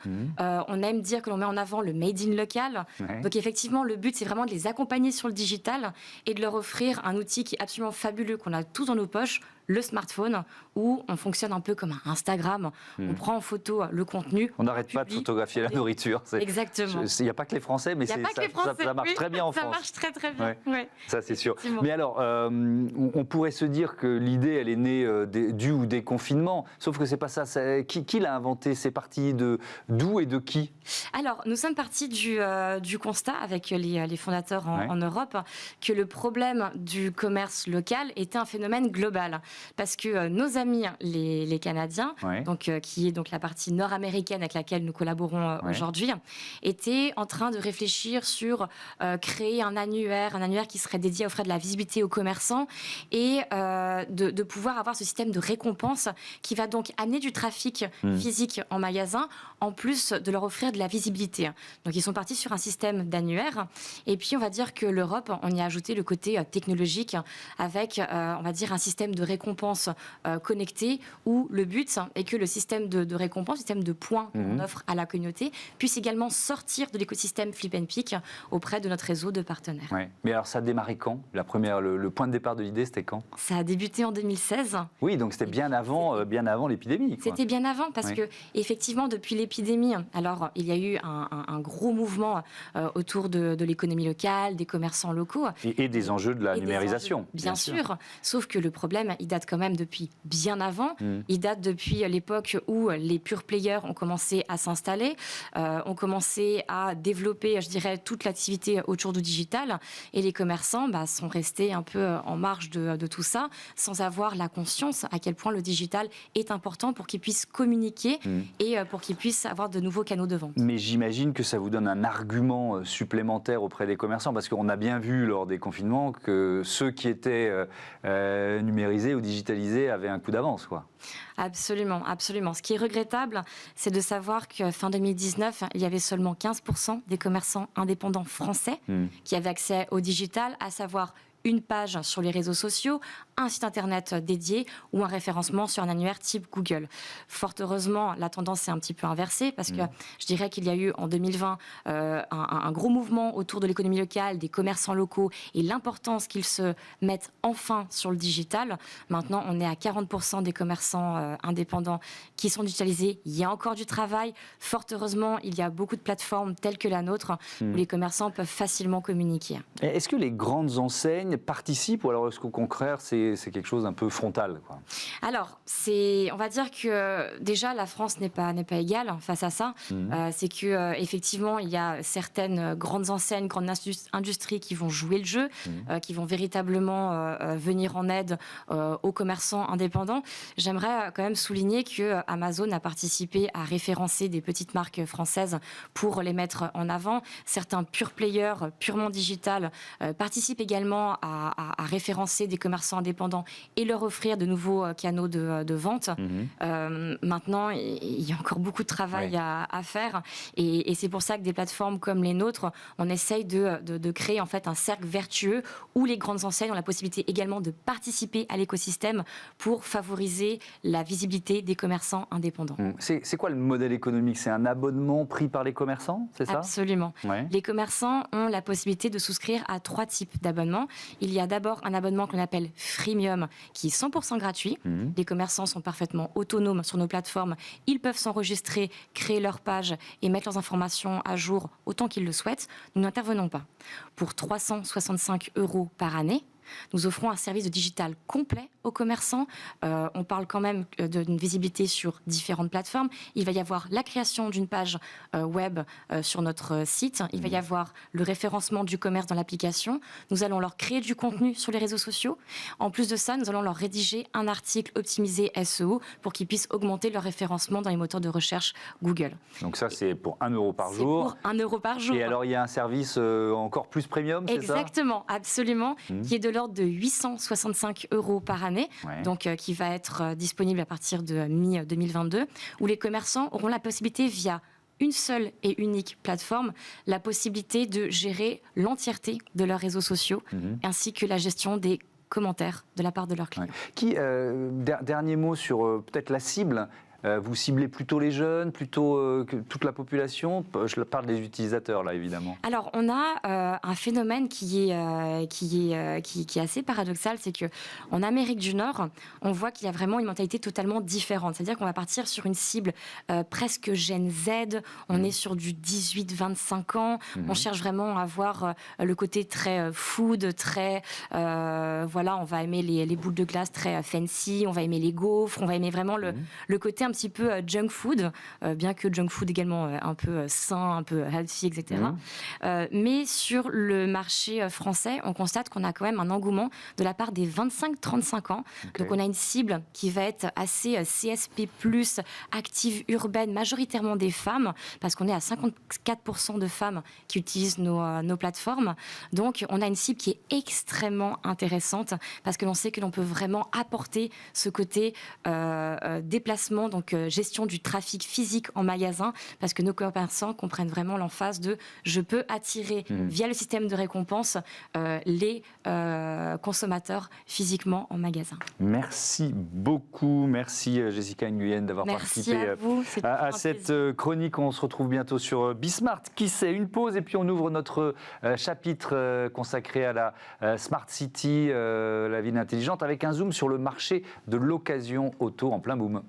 On aime dire que l'on met en avant le made in local. Donc effectivement, le but, c'est vraiment de les accompagner sur le digital et de leur offrir un outil qui est absolument fabuleux, qu'on a tous dans nos poches, le smartphone, où on fonctionne un peu comme un Instagram. On prend en photo le contenu. On n'arrête pas de photographier la nourriture. Exactement. Il n'y a pas que les Français, mais ça marche très bien en France. Ça marche très très bien. Ouais. Ça, c'est sûr. Mais alors, on pourrait se dire que l'idée, elle est née du déconfinement. Sauf que c'est pas ça. Qui l'a inventé? C'est parti d'où et de qui? Alors, nous sommes partis du constat avec les fondateurs en Europe que le problème du commerce local était un phénomène global. Parce que nos amis, les Canadiens, qui est donc la partie nord-américaine avec laquelle nous collaborons aujourd'hui, étaient en train de réfléchir sur créer un annuaire qui serait dédié à offrir de la visibilité aux commerçants et de pouvoir avoir ce système de récompense qui va donc amener du trafic physique en magasin, en plus de leur offrir de la visibilité. Donc ils sont partis sur un système d'annuaire. Et puis on va dire que l'Europe, on y a ajouté le côté technologique avec, on va dire, un système de récompense connecté où le but est que le système de récompense, le système de points qu'on offre à la communauté, puisse également sortir de l'écosystème Flip & Pick auprès de notre réseau de partenaires. Mais alors ça a démarré quand? Le point de départ de l'idée, c'était quand? Ça a débuté en 2016. Oui, donc c'était bien avant l'épidémie. C'était bien avant parce que effectivement, depuis l'épidémie, alors il y a eu un gros mouvement autour de l'économie locale, des commerçants locaux. Et des enjeux de la numérisation. Bien sûr. Sauf que le problème, il date quand même depuis bien avant. Il date depuis l'époque où les pure players ont commencé à s'installer, ont commencé à développer, je dirais, toute l'activité autour du digital. Et les commerçants sont restés un peu en marge de tout ça, sans avoir la conscience à quel point le digital est important pour qu'ils puissent communiquer et pour qu'ils puissent avoir de nouveaux canaux de vente. Mais j'imagine que ça vous donne un argument supplémentaire auprès des commerçants, parce qu'on a bien vu lors des confinements que ceux qui étaient numérisés ou digitalisés avaient un coup d'avance, quoi. Absolument, absolument. Ce qui est regrettable, c'est de savoir que fin 2019, il y avait seulement 15% des commerçants indépendants français qui avaient accès au digital, à savoir une page sur les réseaux sociaux, un site internet dédié ou un référencement sur un annuaire type Google. Fort heureusement, la tendance s'est un petit peu inversée parce que je dirais qu'il y a eu en 2020 un gros mouvement autour de l'économie locale, des commerçants locaux et l'importance qu'ils se mettent enfin sur le digital. Maintenant, on est à 40% des commerçants indépendants qui sont digitalisés. Il y a encore du travail. Fort heureusement, il y a beaucoup de plateformes telles que la nôtre où les commerçants peuvent facilement communiquer. Est-ce que les grandes enseignes participent ou alors est-ce qu'au contraire c'est quelque chose d'un peu frontal, quoi? Alors, on va dire que déjà la France n'est pas égale face à ça. C'est que effectivement il y a certaines grandes enseignes, grandes industries qui vont jouer le jeu, qui vont véritablement venir en aide aux commerçants indépendants. J'aimerais quand même souligner que Amazon a participé à référencer des petites marques françaises pour les mettre en avant. Certains pure players, purement digital, participent également à référencer des commerçants indépendants et leur offrir de nouveaux canaux de vente. Maintenant, il y a encore beaucoup de travail à faire et c'est pour ça que des plateformes comme les nôtres, on essaye de créer en fait un cercle vertueux où les grandes enseignes ont la possibilité également de participer à l'écosystème pour favoriser la visibilité des commerçants indépendants. C'est quoi le modèle économique? C'est un abonnement pris par les commerçants, c'est ça? Absolument. Les commerçants ont la possibilité de souscrire à 3 types d'abonnements. Il y a d'abord un abonnement qu'on appelle freemium, qui est 100% gratuit. Les commerçants sont parfaitement autonomes sur nos plateformes. Ils peuvent s'enregistrer, créer leur page et mettre leurs informations à jour autant qu'ils le souhaitent. Nous n'intervenons pas. Pour 365 € par année, nous offrons un service de digital complet aux commerçants. On parle quand même d'une visibilité sur différentes plateformes. Il va y avoir la création d'une page web sur notre site. Il va y avoir le référencement du commerce dans l'application. Nous allons leur créer du contenu sur les réseaux sociaux. En plus de ça, nous allons leur rédiger un article optimisé SEO pour qu'ils puissent augmenter leur référencement dans les moteurs de recherche Google. Donc ça, c'est pour 1 € par jour. C'est pour 1 € par jour. Et alors, il y a un service encore plus premium, c'est ça? Exactement, absolument, qui est de l'ordre de 865 € par année, donc qui va être disponible à partir de mi-2022, où les commerçants auront la possibilité, via une seule et unique plateforme, la possibilité de gérer l'entièreté de leurs réseaux sociaux, ainsi que la gestion des commentaires de la part de leurs clients. Dernier mot sur peut-être la cible. Vous ciblez plutôt les jeunes, plutôt toute la population? Je parle des utilisateurs, là, évidemment. Alors, on a un phénomène qui est assez paradoxal, c'est qu'en Amérique du Nord, on voit qu'il y a vraiment une mentalité totalement différente. C'est-à-dire qu'on va partir sur une cible presque Gen Z, on est sur du 18-25 ans, on cherche vraiment à avoir le côté très food, très... voilà, on va aimer les boules de glace très fancy, on va aimer les gaufres, on va aimer vraiment le côté un petit peu junk food, bien que junk food également un peu sain, un peu healthy, etc. Mais sur le marché français, on constate qu'on a quand même un engouement de la part des 25-35 ans. Donc on a une cible qui va être assez CSP+, active, urbaine, majoritairement des femmes, parce qu'on est à 54% de femmes qui utilisent nos plateformes. Donc on a une cible qui est extrêmement intéressante, parce que l'on sait que l'on peut vraiment apporter ce côté déplacement, donc gestion du trafic physique en magasin, parce que nos commerçants comprennent vraiment l'emphase de je peux attirer via le système de récompense les consommateurs physiquement en magasin. Merci beaucoup, merci Jessica Nguyen d'avoir participé à cette chronique. On se retrouve bientôt sur Bismart. Qui sait, une pause et puis on ouvre notre chapitre consacré à la Smart City, la ville intelligente, avec un zoom sur le marché de l'occasion auto en plein boom.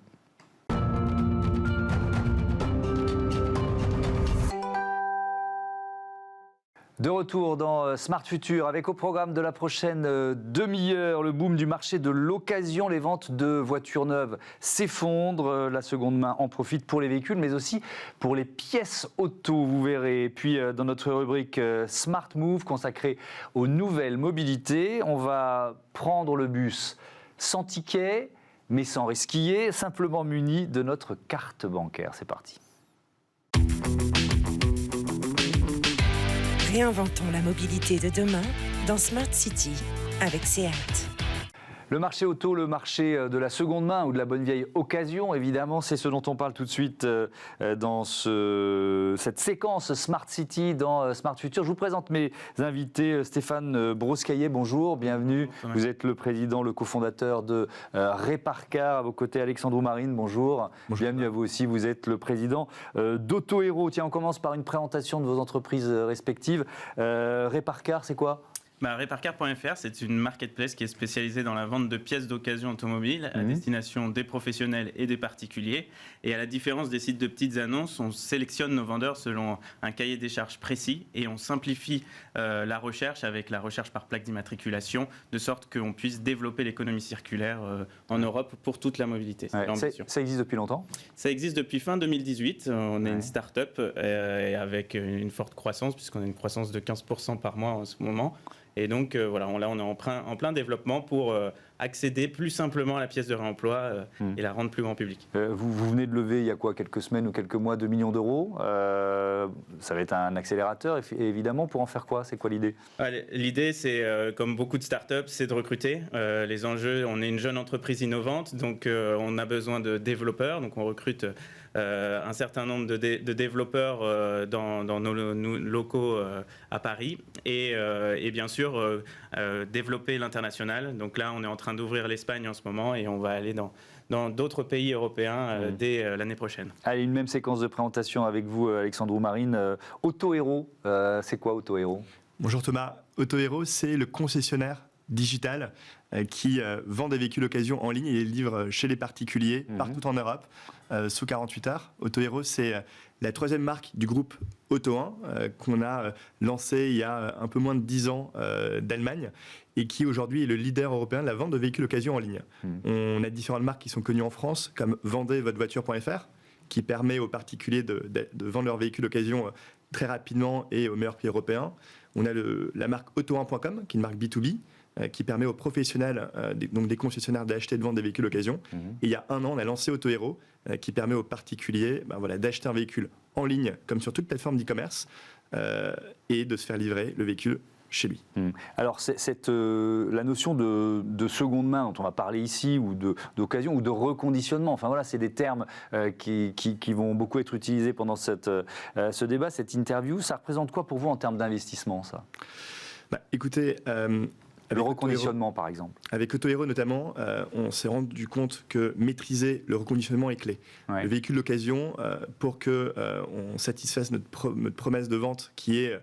De retour dans Smart Future avec au programme de la prochaine demi-heure le boom du marché de l'occasion. Les ventes de voitures neuves s'effondrent. La seconde main en profite pour les véhicules mais aussi pour les pièces auto, vous verrez. Et puis dans notre rubrique Smart Move consacrée aux nouvelles mobilités, on va prendre le bus sans ticket mais sans resquiller, simplement muni de notre carte bancaire. C'est parti. Réinventons la mobilité de demain dans Smart City avec SEAT. Le marché auto, le marché de la seconde main ou de la bonne vieille occasion, évidemment, c'est ce dont on parle tout de suite dans cette séquence Smart City dans Smart Future. Je vous présente mes invités. Stéphane Broscaillet, bonjour, bienvenue. Bonjour. Vous êtes le président, le cofondateur de Réparcar. À vos côtés, Alexandre Marine, bonjour. Bonjour. Bienvenue à vous aussi. Vous êtes le président d'AutoHero. Tiens, on commence par une présentation de vos entreprises respectives. Réparcar, c'est quoi ? Réparcar.fr, c'est une marketplace qui est spécialisée dans la vente de pièces d'occasion automobile à destination des professionnels et des particuliers. Et à la différence des sites de petites annonces, on sélectionne nos vendeurs selon un cahier des charges précis et on simplifie la recherche avec la recherche par plaque d'immatriculation de sorte qu'on puisse développer l'économie circulaire en Europe pour toute la mobilité. Ouais, ça existe depuis longtemps ? Ça existe depuis fin 2018. On est une start-up avec une forte croissance puisqu'on a une croissance de 15% par mois en ce moment. Et donc, voilà, là, on est en plein développement pour accéder plus simplement à la pièce de réemploi et la rendre plus grand public. Vous venez de lever, il y a quoi, quelques semaines ou quelques mois, 2 millions d'euros. Ça va être un accélérateur, évidemment. Pour en faire quoi ? C'est quoi l'idée ? L'idée, c'est, comme beaucoup de startups, c'est de recruter. Les enjeux, on est une jeune entreprise innovante, donc on a besoin de développeurs. Donc, on recrute un certain nombre de développeurs dans nos locaux à Paris et bien sûr développer l'international. Donc là, on est en train d'ouvrir l'Espagne en ce moment et on va aller dans d'autres pays européens dès l'année prochaine. Allez, une même séquence de présentation avec vous, Alexandre Marine. AutoHero, c'est quoi AutoHero ? Bonjour Thomas. AutoHero, c'est le concessionnaire digital qui vend des véhicules d'occasion en ligne et les livre chez les particuliers partout en Europe sous 48 heures. AutoHero, c'est la troisième marque du groupe Auto1 qu'on a lancé il y a un peu moins de 10 ans d'Allemagne et qui aujourd'hui est le leader européen de la vente de véhicules d'occasion en ligne. On a différentes marques qui sont connues en France comme vendezvotrevoiture.fr qui permet aux particuliers de vendre leurs véhicules d'occasion très rapidement et au meilleur prix européen. On a la marque auto1.com qui est une marque B2B qui permet aux professionnels, donc des concessionnaires, d'acheter et de vendre des véhicules d'occasion. Et il y a un an, on a lancé AutoHero, qui permet aux particuliers d'acheter un véhicule en ligne, comme sur toute plateforme d'e-commerce, et de se faire livrer le véhicule chez lui. Alors, la notion de seconde main dont on va parler ici, ou d'occasion, ou de reconditionnement, enfin voilà, c'est des termes qui vont beaucoup être utilisés pendant ce débat, cette interview. Ça représente quoi pour vous en termes d'investissement, ça ? Écoutez... le reconditionnement, par exemple. Avec AutoHero notamment, on s'est rendu compte que maîtriser le reconditionnement est clé. Ouais. Le véhicule d'occasion, pour qu'on satisfasse notre promesse de vente qui est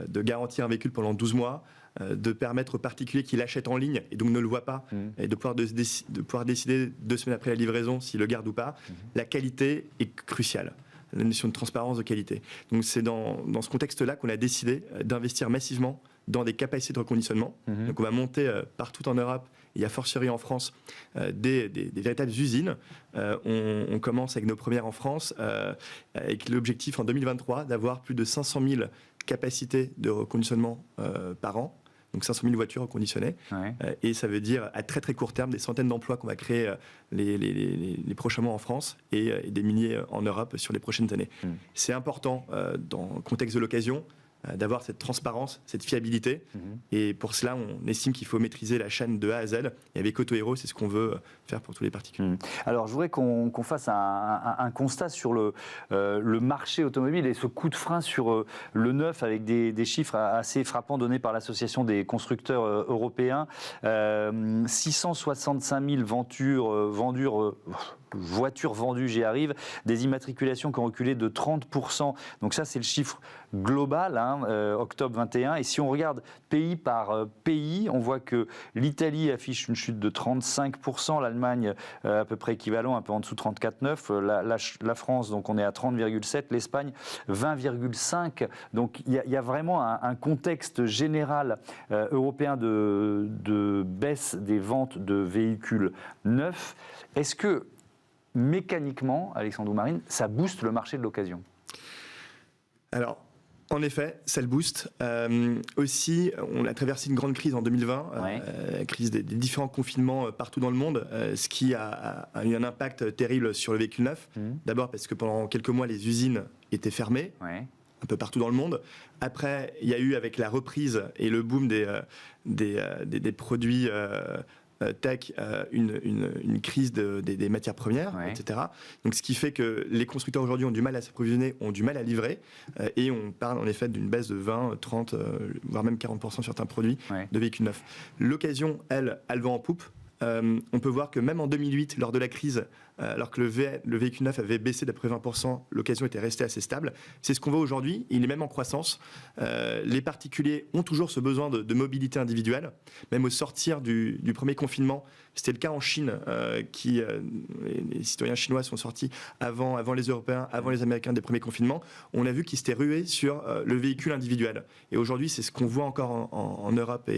de garantir un véhicule pendant 12 mois, de permettre aux particuliers qui l'achètent en ligne et donc ne le voient pas, et de pouvoir décider 2 semaines après la livraison s'il le garde ou pas, la qualité est cruciale. La notion de transparence de qualité. Donc c'est dans ce contexte-là qu'on a décidé d'investir massivement dans des capacités de reconditionnement. Donc on va monter partout en Europe, et a fortiori en France, des véritables usines. On commence avec nos premières en France, avec l'objectif en 2023 d'avoir plus de 500 000 capacités de reconditionnement par an. Donc 500 000 voitures reconditionnées. Ouais. Et ça veut dire à très très court terme des centaines d'emplois qu'on va créer les prochains mois en France et des milliers en Europe sur les prochaines années. C'est important dans le contexte de l'occasion d'avoir cette transparence, cette fiabilité. Et pour cela, on estime qu'il faut maîtriser la chaîne de A à Z. Et avec AutoHero, c'est ce qu'on veut faire pour tous les particuliers. Alors, je voudrais qu'on fasse un constat sur le marché automobile et ce coup de frein sur le neuf avec des chiffres assez frappants donnés par l'Association des constructeurs européens. 665 000 voitures vendues voitures vendues, j'y arrive, des immatriculations qui ont reculé de 30%. Donc ça, c'est le chiffre global, octobre 21. Et si on regarde pays par pays, on voit que l'Italie affiche une chute de 35%, l'Allemagne à peu près équivalent, un peu en dessous de 34,9%, la France, donc on est à 30,7%, l'Espagne 20,5%. Donc il y a vraiment un contexte général européen de baisse des ventes de véhicules neufs. Est-ce que mécaniquement, Alexandre Doumarine, ça booste le marché de l'occasion? Alors, en effet, ça le booste. Aussi, on a traversé une grande crise en 2020, crise des différents confinements partout dans le monde, ce qui a eu un impact terrible sur le véhicule neuf. D'abord parce que pendant quelques mois, les usines étaient fermées. Un peu partout dans le monde. Après, il y a eu, avec la reprise et le boom des produits tech, une crise des matières premières, etc. Donc, ce qui fait que les constructeurs aujourd'hui ont du mal à s'approvisionner, ont du mal à livrer, et on parle en effet d'une baisse de 20, 30, voire même 40% sur certains produits de véhicules neufs. L'occasion, elle va en poupe. On peut voir que même en 2008, lors de la crise, alors que le véhicule neuf avait baissé d'après 20%, l'occasion était restée assez stable. C'est ce qu'on voit aujourd'hui, il est même en croissance. Les particuliers ont toujours ce besoin de mobilité individuelle. Même au sortir du premier confinement, c'était le cas en Chine, les citoyens chinois sont sortis avant les Européens, avant les Américains des premiers confinements. On a vu qu'ils s'étaient rués sur le véhicule individuel. Et aujourd'hui, c'est ce qu'on voit encore en Europe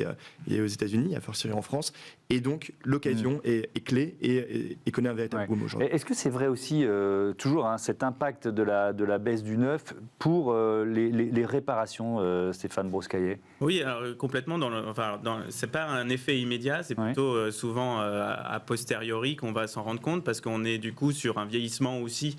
et aux États-Unis, à fortiori en France. Et donc, l'occasion est clé et connaît un véritable boom aujourd'hui. Est-ce que c'est vrai aussi, toujours, cet impact de la baisse du neuf pour les réparations, Stéphane Broscaillet? Oui, alors, complètement. C'est pas un effet immédiat, c'est plutôt souvent a posteriori qu'on va s'en rendre compte, parce qu'on est du coup sur un vieillissement aussi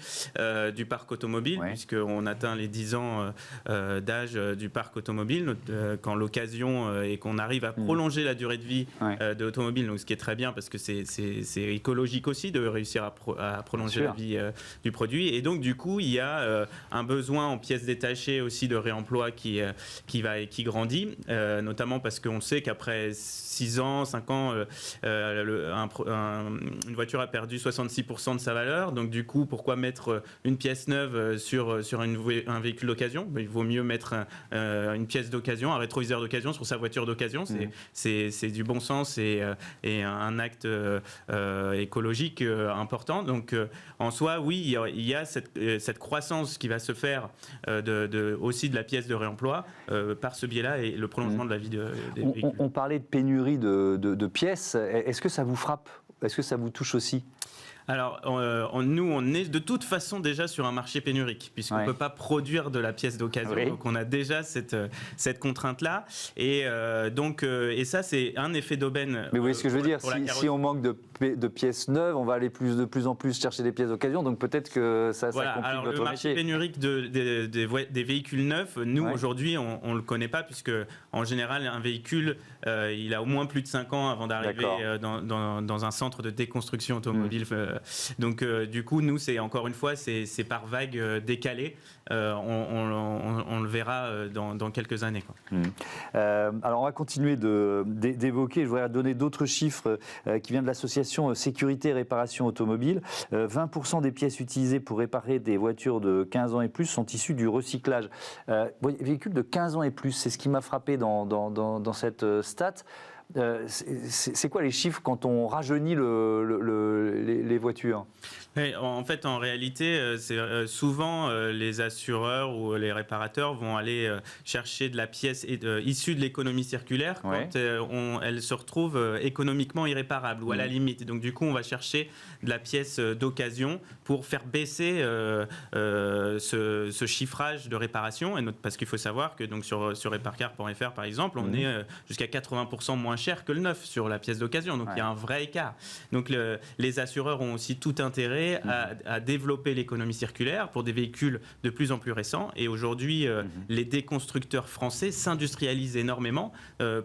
du parc automobile, puisqu'on atteint les 10 ans d'âge du parc automobile, quand l'occasion et qu'on arrive à prolonger la durée de vie de l'automobile, donc ce qui est très bien parce que c'est écologique aussi de réussir à prolonger la vie du produit. Et donc du coup, il y a un besoin en pièces détachées aussi de réemploi qui grandit, notamment parce qu'on sait qu'après 6 ans, 5 ans, une voiture a perdu 66% de sa valeur. Donc du coup, pourquoi mettre une pièce neuve sur un véhicule d'occasion? Il vaut mieux mettre une pièce d'occasion, un rétroviseur d'occasion sur sa voiture d'occasion. C'est du bon sens et un acte écologique important. Donc en soi, oui, il y a cette croissance qui va se faire aussi de la pièce de réemploi par ce biais-là et le prolongement de la vie des véhicules. On parlait de pénurie de pièces. Est-ce que ça vous frappe? Est-ce que ça vous touche aussi? Alors, nous, on est de toute façon déjà sur un marché pénurique, puisqu'on ne peut pas produire de la pièce d'occasion. Donc, on a déjà cette contrainte-là. Et ça, c'est un effet d'aubaine. Mais vous voyez ce que je veux dire? Si on manque de pièces neuves, on va aller de plus en plus chercher des pièces d'occasion. Donc, peut-être que ça complique votre métier. Le marché pénurique des véhicules neufs, nous, aujourd'hui, on ne le connaît pas, puisque, en général, un véhicule, il a au moins plus de 5 ans avant d'arriver dans un centre de déconstruction automobile. Donc du coup, nous, c'est encore une fois, c'est par vague décalée. On le verra dans quelques années. Alors, on va continuer d'évoquer. Je voudrais donner d'autres chiffres qui viennent de l'association Sécurité et Réparation Automobile. 20% des pièces utilisées pour réparer des voitures de 15 ans et plus sont issues du recyclage. Véhicules de 15 ans et plus, c'est ce qui m'a frappé dans cette stat. C'est quoi les chiffres quand on rajeunit les voitures? En fait, en réalité, c'est souvent les assureurs ou les réparateurs vont aller chercher de la pièce issue de l'économie circulaire quand elle se retrouve économiquement irréparable ou à la limite. Et donc, du coup, on va chercher de la pièce d'occasion pour faire baisser ce chiffrage de réparation. Parce qu'il faut savoir que donc, sur reparcar.fr, par exemple, on est jusqu'à 80% moins cher que le neuf sur la pièce d'occasion. Donc, il y a un vrai écart. Donc, les assureurs ont aussi tout intérêt à développer l'économie circulaire pour des véhicules de plus en plus récents. Et aujourd'hui, les déconstructeurs français s'industrialisent énormément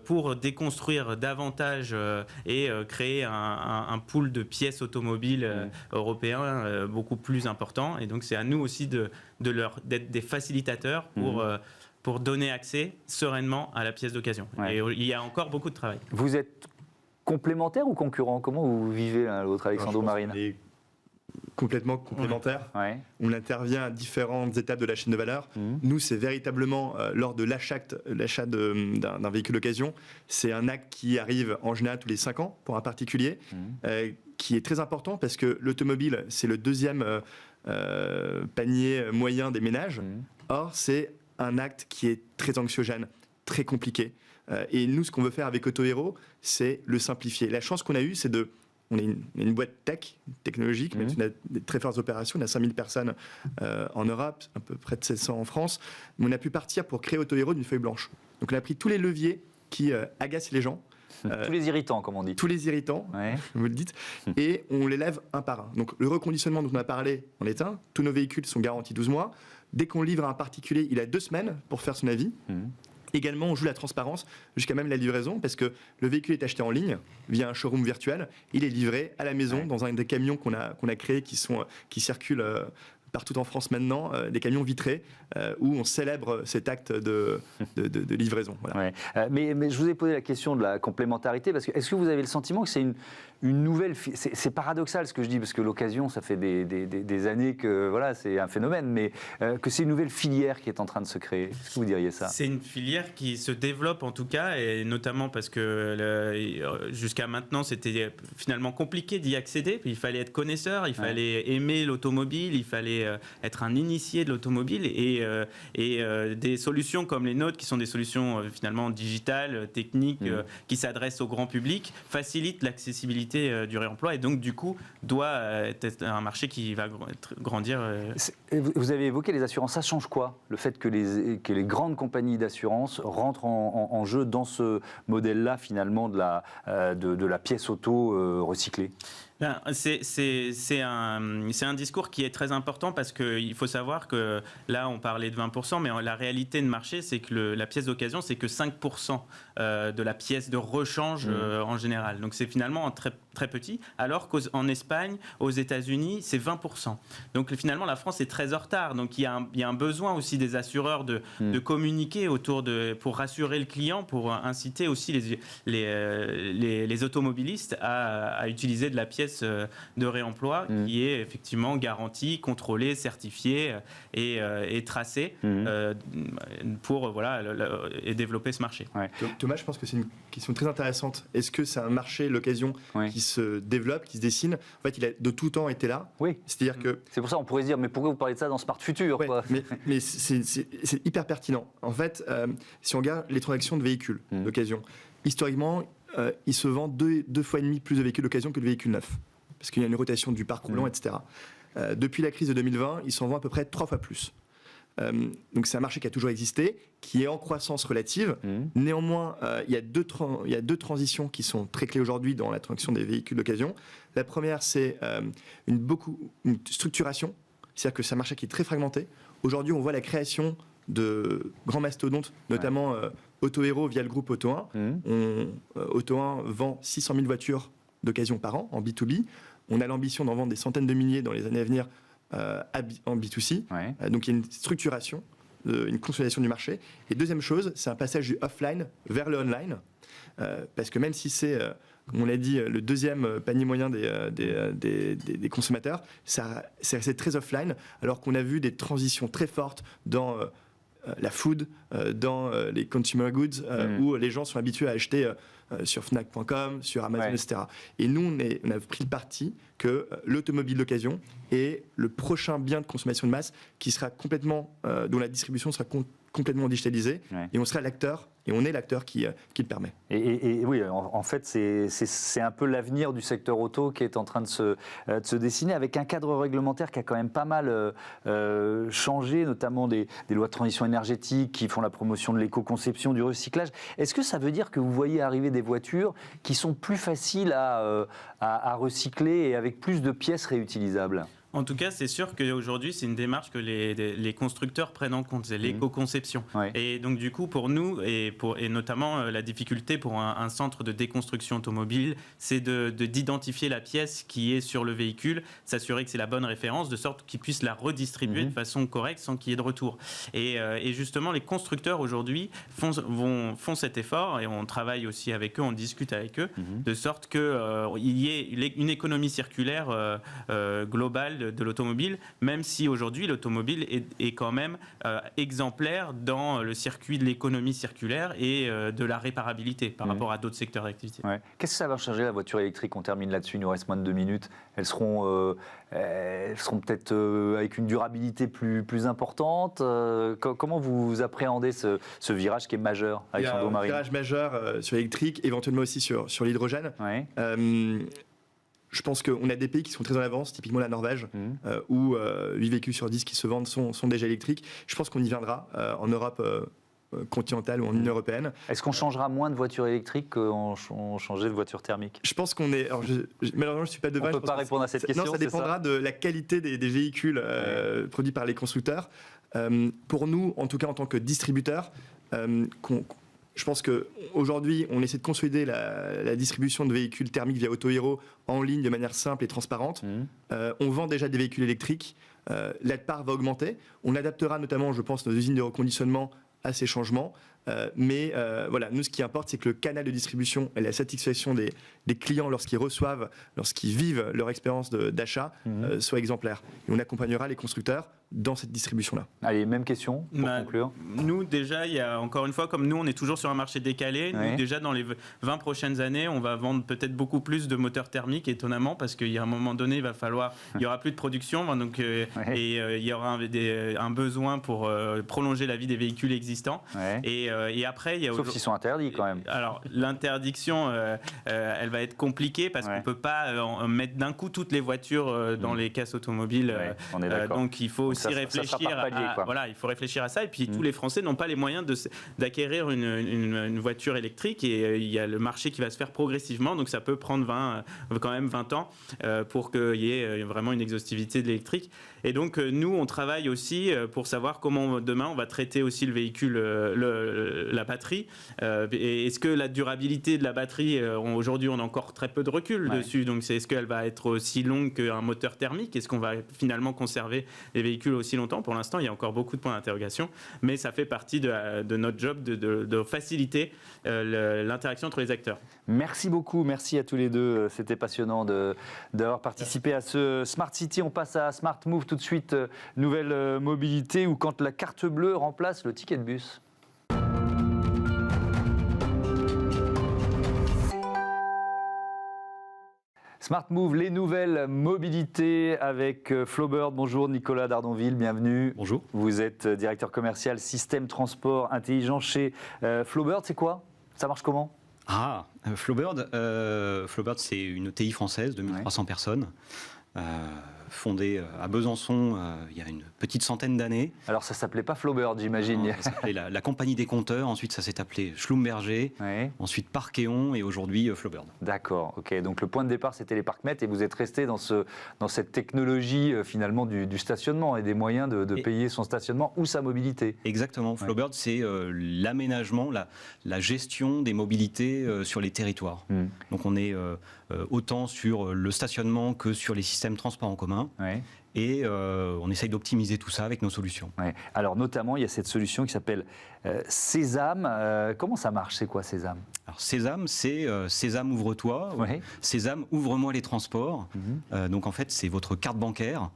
pour déconstruire davantage et créer un pool de pièces automobiles européens beaucoup plus important. Et donc, c'est à nous aussi d'être des facilitateurs pour donner accès sereinement à la pièce d'occasion. Et il y a encore beaucoup de travail. Vous êtes complémentaires ou concurrents? Comment vous vivez l'un l'autre, Alexandre Doumarine? complètement complémentaires. On intervient à différentes étapes de la chaîne de valeur. Nous, c'est véritablement lors de l'achat d'un véhicule d'occasion. C'est un acte qui arrive en général tous les 5 ans pour un particulier, qui est très important parce que l'automobile, c'est le deuxième panier moyen des ménages. Or, c'est un acte qui est très anxiogène, très compliqué. Et nous, ce qu'on veut faire avec Autohero, c'est le simplifier. La chance qu'on a eue, c'est on est une boîte technologique, même si on a des très fortes opérations, on a 5000 personnes en Europe, à peu près de 700 en France, mais on a pu partir pour créer Autohero d'une feuille blanche. Donc on a pris tous les leviers qui agacent les gens. Tous les irritants, comme on dit. Tous les irritants, vous le dites, et on les lève un par un. Donc le reconditionnement dont on a parlé en est un, tous nos véhicules sont garantis 12 mois. Dès qu'on livre à un particulier, il a 2 semaines pour faire son avis. Également, on joue la transparence jusqu'à même la livraison parce que le véhicule est acheté en ligne via un showroom virtuel. Il est livré à la maison dans un des camions qu'on a créés qui circulent partout en France maintenant, des camions vitrés où on célèbre cet acte de livraison. Voilà. Mais je vous ai posé la question de la complémentarité parce que est-ce que vous avez le sentiment que c'est une nouvelle... C'est paradoxal ce que je dis parce que l'occasion, ça fait des années que voilà, c'est un phénomène, mais que c'est une nouvelle filière qui est en train de se créer. Est-ce que vous diriez ça? C'est une filière qui se développe en tout cas, et notamment parce que jusqu'à maintenant, c'était finalement compliqué d'y accéder. Il fallait être connaisseur, il fallait aimer l'automobile, il fallait être un initié de l'automobile et des solutions comme les nôtres qui sont des solutions finalement digitales, techniques, qui s'adressent au grand public, facilitent l'accessibilité du réemploi et donc du coup doit être un marché qui va grandir. Vous avez évoqué les assurances, ça change quoi? Le fait que les grandes compagnies d'assurance rentrent en jeu dans ce modèle-là finalement de la pièce auto recyclée? C'est un discours qui est très important parce qu'il faut savoir que là on parlait de 20%, mais la réalité de marché c'est que la pièce d'occasion c'est que 5% de la pièce de rechange en général. Donc c'est finalement très, très petit, alors qu'en Espagne, aux États-Unis, c'est 20%. Donc finalement la France est très en retard. Donc il y a un besoin aussi des assureurs de communiquer pour rassurer le client, pour inciter aussi les automobilistes à utiliser de la pièce de réemploi qui est effectivement garantie, contrôlée, certifiée et tracée pour et développer ce marché. Thomas, je pense que c'est une question très intéressante. Est-ce que c'est un marché, l'occasion, qui se développe, qui se dessine? En fait, il a de tout temps été là. C'est-à-dire que... C'est pour ça qu'on pourrait se dire, mais pourquoi vous parlez de ça dans Smart Future quoi? Mais c'est hyper pertinent. En fait, si on regarde les transactions de véhicules d'occasion, historiquement, il se vend 2,5 fois plus de véhicules d'occasion que de véhicules neufs. Parce qu'il y a une rotation du parc roulant, etc. Depuis la crise de 2020, il s'en vend à peu près 3 fois plus. Donc c'est un marché qui a toujours existé, qui est en croissance relative. Néanmoins, il y a deux transitions qui sont très clés aujourd'hui dans la transaction des véhicules d'occasion. La première, c'est une structuration, c'est-à-dire que c'est un marché qui est très fragmenté. Aujourd'hui, on voit la création de grands mastodontes, notamment Autohero via le groupe Auto1. Auto1 vend 600 000 voitures d'occasion par an en B2B. On a l'ambition d'en vendre des centaines de milliers dans les années à venir en B2C. Donc il y a une structuration, une consolidation du marché. Et deuxième chose, c'est un passage du offline vers le online. Parce que même si c'est, comme on l'a dit, le deuxième panier moyen des consommateurs, c'est resté très offline, alors qu'on a vu des transitions très fortes dans la food, dans les consumer goods, où les gens sont habitués à acheter sur Fnac.com, sur Amazon, etc. Et nous, on a pris le parti que l'automobile d'occasion est le prochain bien de consommation de masse qui sera complètement, dont la distribution sera complètement digitalisée, et on sera l'acteur, et on est l'acteur qui le permet. Et oui, en fait, c'est un peu l'avenir du secteur auto qui est en train de se dessiner, avec un cadre réglementaire qui a quand même pas mal changé, notamment des lois de transition énergétique qui font la promotion de l'éco-conception, du recyclage. Est-ce que ça veut dire que vous voyez arriver des voitures qui sont plus faciles à recycler et avec plus de pièces réutilisables ? En tout cas, c'est sûr qu'aujourd'hui, c'est une démarche que les constructeurs prennent en compte, c'est l'éco-conception. Et donc, du coup, pour nous, et et notamment la difficulté pour un centre de déconstruction automobile, c'est d'identifier la pièce qui est sur le véhicule, s'assurer que c'est la bonne référence, de sorte qu'ils puissent la redistribuer de façon correcte sans qu'il y ait de retour. Et justement, les constructeurs aujourd'hui font cet effort, et on travaille aussi avec eux, on discute avec eux, de sorte qu'il y ait une économie circulaire globale de l'automobile, même si aujourd'hui l'automobile est quand même exemplaire dans le circuit de l'économie circulaire et de la réparabilité par rapport à d'autres secteurs d'activité. Ouais. Qu'est-ce que ça va changer la voiture électrique? On termine là-dessus, il nous reste moins de 2 minutes. Elles seront peut-être avec une durabilité plus importante. Comment vous appréhendez ce virage qui est majeur, Alexandre Marin? Il y a un virage majeur sur l'électrique, éventuellement aussi sur l'hydrogène. Ouais. Je pense qu'on a des pays qui sont très en avance, typiquement la Norvège, où 8 véhicules sur 10 qui se vendent sont déjà électriques. Je pense qu'on y viendra en Europe continentale ou en Union européenne. Est-ce qu'on changera moins de voitures électriques qu'on changeait de voitures thermiques? Je pense qu'on est... malheureusement, je ne suis pas devin. On ne peut pas répondre à cette question. Non, ça dépendra de la qualité des véhicules produits par les constructeurs. Pour nous, en tout cas en tant que distributeurs, je pense qu'aujourd'hui, on essaie de consolider la distribution de véhicules thermiques via Autohero en ligne de manière simple et transparente. On vend déjà des véhicules électriques. La part va augmenter. On adaptera notamment, je pense, nos usines de reconditionnement à ces changements. Mais voilà, nous, ce qui importe, c'est que le canal de distribution et la satisfaction des clients lorsqu'ils vivent leur expérience d'achat soit exemplaire. Et on accompagnera les constructeurs dans cette distribution-là. Allez, même question pour conclure. Nous, déjà, il y a encore une fois, comme nous, on est toujours sur un marché décalé. Nous, déjà, dans les 20 prochaines années, on va vendre peut-être beaucoup plus de moteurs thermiques, étonnamment, parce qu'il y a un moment donné, il y aura plus de production, donc, et il y aura un besoin pour prolonger la vie des véhicules existants. Et après, il y a sauf s'ils sont interdits quand même. Alors, l'interdiction, elle va être compliquée parce qu'on ne peut pas mettre d'un coup toutes les voitures dans les caisses automobiles. On est d'accord. Donc, il faut aussi il faut réfléchir à ça. Et puis, tous les Français n'ont pas les moyens d'acquérir une voiture électrique. Et il y a le marché qui va se faire progressivement. Donc, ça peut prendre quand même 20 ans pour qu'il y ait vraiment une exhaustivité de l'électrique. Et donc, nous, on travaille aussi pour savoir comment demain on va traiter aussi le véhicule, la batterie. Et est-ce que la durabilité de la batterie, aujourd'hui, on a encore très peu de recul dessus. Donc, est-ce qu'elle va être aussi longue qu'un moteur thermique? Est-ce qu'on va finalement conserver les véhicules aussi longtemps? Pour l'instant, il y a encore beaucoup de points d'interrogation. Mais ça fait partie de notre job de faciliter l'interaction entre les acteurs. Merci beaucoup. Merci à tous les deux. C'était passionnant d'avoir participé à ce Smart City. On passe à Smart Move tout de suite. Nouvelle mobilité ou quand la carte bleue remplace le ticket de bus. Smart Move, les nouvelles mobilités avec Flowbird. Bonjour Nicolas Dardonville, bienvenue. Bonjour. Vous êtes directeur commercial système transport intelligent chez Flowbird. C'est quoi? Ça marche comment? Flowbird, c'est une ETI française de 1300 personnes. Fondée à Besançon il y a une petite centaine d'années. Alors ça s'appelait pas Flowbird, j'imagine. Ça s'appelait la compagnie des compteurs, ensuite ça s'est appelé Schlumberger, ensuite Parkeon et aujourd'hui Flowbird. D'accord, ok. Donc le point de départ c'était les parcs-mètres et vous êtes resté dans cette technologie finalement du stationnement et des moyens de payer son stationnement ou sa mobilité. Exactement, Flowbird c'est l'aménagement, la gestion des mobilités sur les territoires. Donc on est autant sur le stationnement que sur les systèmes de transport en commun. Et on essaye d'optimiser tout ça avec nos solutions. Alors notamment, il y a cette solution qui s'appelle Sésame. Comment ça marche? C'est quoi Sésame? Alors Sésame, c'est Sésame ouvre-toi. Sésame ouvre-moi les transports. Donc en fait, c'est votre carte bancaire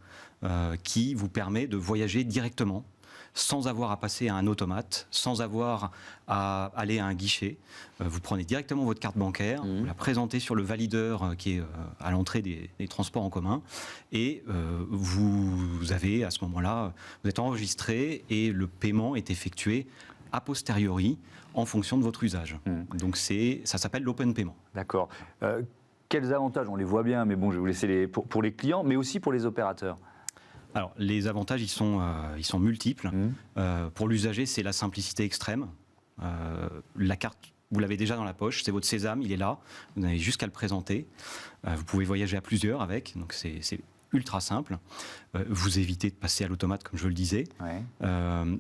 qui vous permet de voyager directement, sans avoir à passer à un automate, sans avoir à aller à un guichet. Vous prenez directement votre carte bancaire, vous la présentez sur le valideur qui est à l'entrée des transports en commun, et vous avez à ce moment-là, vous êtes enregistré et le paiement est effectué a posteriori en fonction de votre usage. Donc ça s'appelle l'open payment. D'accord. Quels avantages? On les voit bien, mais bon, je vais vous laisser pour les clients, mais aussi pour les opérateurs. Alors, les avantages, ils sont multiples. Pour l'usager, c'est la simplicité extrême. La carte, vous l'avez déjà dans la poche, c'est votre Sésame, il est là. Vous n'avez juste qu'à le présenter. Vous pouvez voyager à plusieurs avec, donc c'est ultra simple. Vous évitez de passer à l'automate, comme je le disais.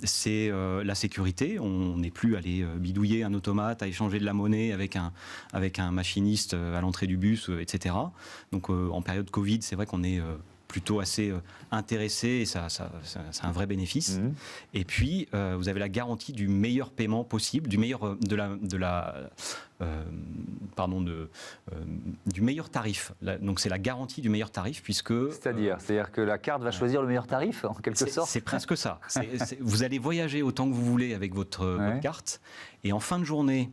C'est la sécurité. On n'est plus allé bidouiller un automate, à échanger de la monnaie avec un machiniste à l'entrée du bus, etc. Donc en période Covid, c'est vrai qu'on est plutôt assez intéressé et ça c'est un vrai bénéfice. Et puis vous avez la garantie du meilleur paiement possible, du meilleur du meilleur tarif. Donc c'est la garantie du meilleur tarif puisque... C'est-à-dire que la carte va choisir le meilleur tarif en quelque sorte. C'est presque ça. Vous allez voyager autant que vous voulez avec votre carte et en fin de journée,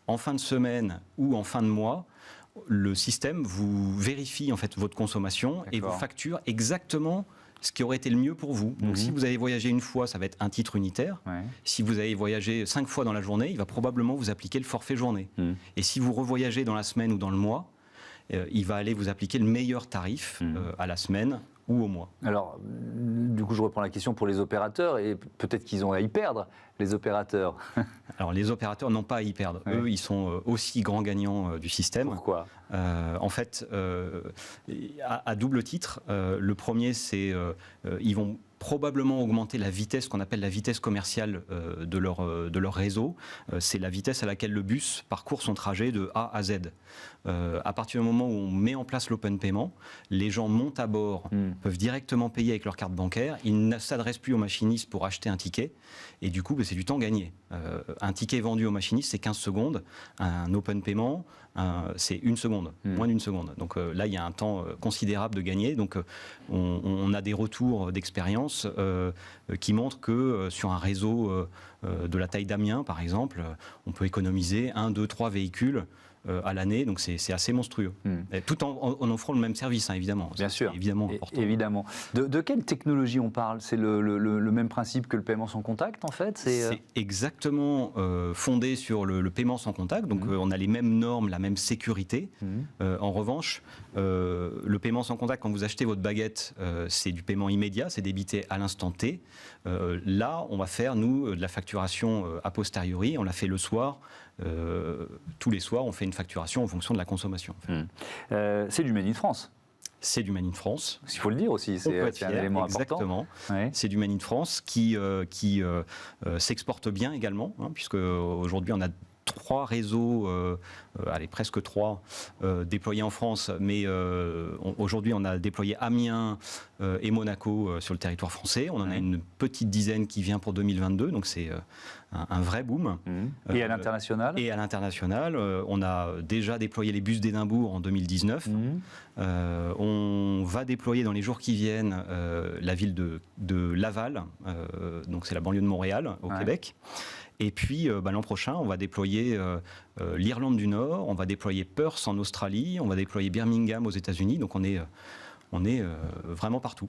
en fin de semaine ou en fin de mois, le système vous vérifie en fait votre consommation et vous facture exactement ce qui aurait été le mieux pour vous. Donc si vous avez voyagé une fois, ça va être un titre unitaire. Si vous avez voyagé 5 fois dans la journée, il va probablement vous appliquer le forfait journée. Et si vous revoyagez dans la semaine ou dans le mois, il va aller vous appliquer le meilleur tarif à la semaine ou au mois. Alors, du coup, je reprends la question pour les opérateurs, et peut-être qu'ils ont à y perdre, les opérateurs. Alors, les opérateurs n'ont pas à y perdre. Eux, ils sont aussi grands gagnants du système. Pourquoi ? En fait, à double titre. Le premier, c'est ils vont probablement augmenter la vitesse, qu'on appelle la vitesse commerciale de leur réseau. C'est la vitesse à laquelle le bus parcourt son trajet de A à Z. À partir du moment où on met en place l'open payment, les gens montent à bord, peuvent directement payer avec leur carte bancaire, ils ne s'adressent plus au machiniste pour acheter un ticket, et du coup, c'est du temps gagné. Un ticket vendu au machiniste, c'est 15 secondes, un open payment, c'est 1 seconde, moins d'1 seconde. Donc là, il y a un temps considérable de gagner. Donc on a des retours d'expérience qui montrent que sur un réseau de la taille d'Amiens, par exemple, on peut économiser 1, 2, 3 véhicules à l'année, donc c'est assez monstrueux. Tout en offrant le même service, hein, évidemment. Bien sûr. Évidemment important. Évidemment. De quelle technologie on parle ? C'est le même principe que le paiement sans contact, en fait ? C'est exactement fondé sur le paiement sans contact, donc on a les mêmes normes, la même sécurité. En revanche, le paiement sans contact, quand vous achetez votre baguette, c'est du paiement immédiat, c'est débité à l'instant T. Là, on va faire, nous, de la facturation a posteriori, on la fait le soir. Tous les soirs, on fait une facturation en fonction de la consommation. C'est du Made in France. C'est du Made in France. Il faut le dire aussi, c'est un élément exactement. important. C'est du Made in France qui s'exporte bien également, hein, puisque aujourd'hui on a 3 réseaux, presque 3, déployés en France, mais aujourd'hui on a déployé Amiens et Monaco sur le territoire français. On en a une petite dizaine qui vient pour 2022, donc c'est un vrai boom. Et à l'international ? Et à l'international, on a déjà déployé les bus d'Édimbourg en 2019. On va déployer dans les jours qui viennent la ville de Laval, donc c'est la banlieue de Montréal, au Québec. Et puis l'an prochain, on va déployer l'Irlande du Nord, on va déployer Perth en Australie, on va déployer Birmingham aux États-Unis. Donc on est vraiment partout.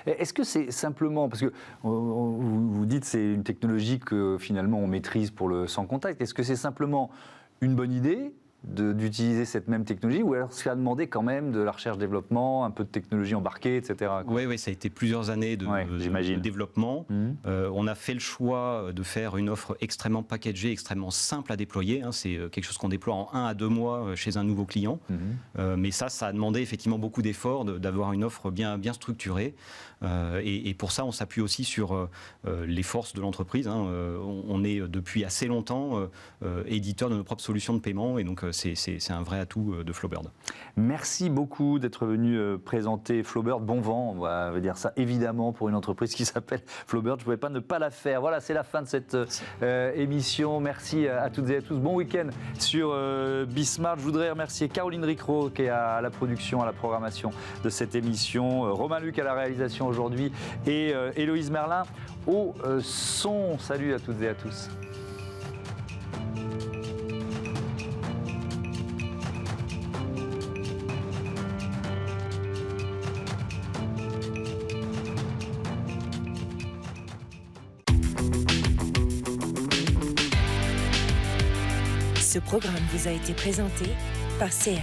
Est-ce que c'est simplement, parce que vous dites que c'est une technologie que finalement on maîtrise pour le sans contact, est-ce que c'est simplement une bonne idée d'utiliser cette même technologie, ou alors ça a demandé quand même de la recherche-développement, un peu de technologie embarquée, etc. Oui, ça a été plusieurs années de développement. On a fait le choix de faire une offre extrêmement packagée, extrêmement simple à déployer. C'est quelque chose qu'on déploie en 1 à 2 mois chez un nouveau client. Mais ça a demandé effectivement beaucoup d'efforts d'avoir une offre bien structurée. Et pour ça, on s'appuie aussi sur les forces de l'entreprise. On est depuis assez longtemps éditeur de nos propres solutions de paiement, et donc c'est un vrai atout de Flowbird. Merci beaucoup d'être venu présenter Flowbird. Bon vent, on va dire ça évidemment pour une entreprise qui s'appelle Flowbird. Je ne pouvais pas ne pas la faire. Voilà, c'est la fin de cette émission. Merci à toutes et à tous. Bon week-end sur Bismart. Je voudrais remercier Caroline Ricro qui est à la production, à la programmation de cette émission, Romain Luc à la réalisation aujourd'hui et Héloïse Merlin au son. Salut à toutes et à tous. Ce programme vous a été présenté par SEAT.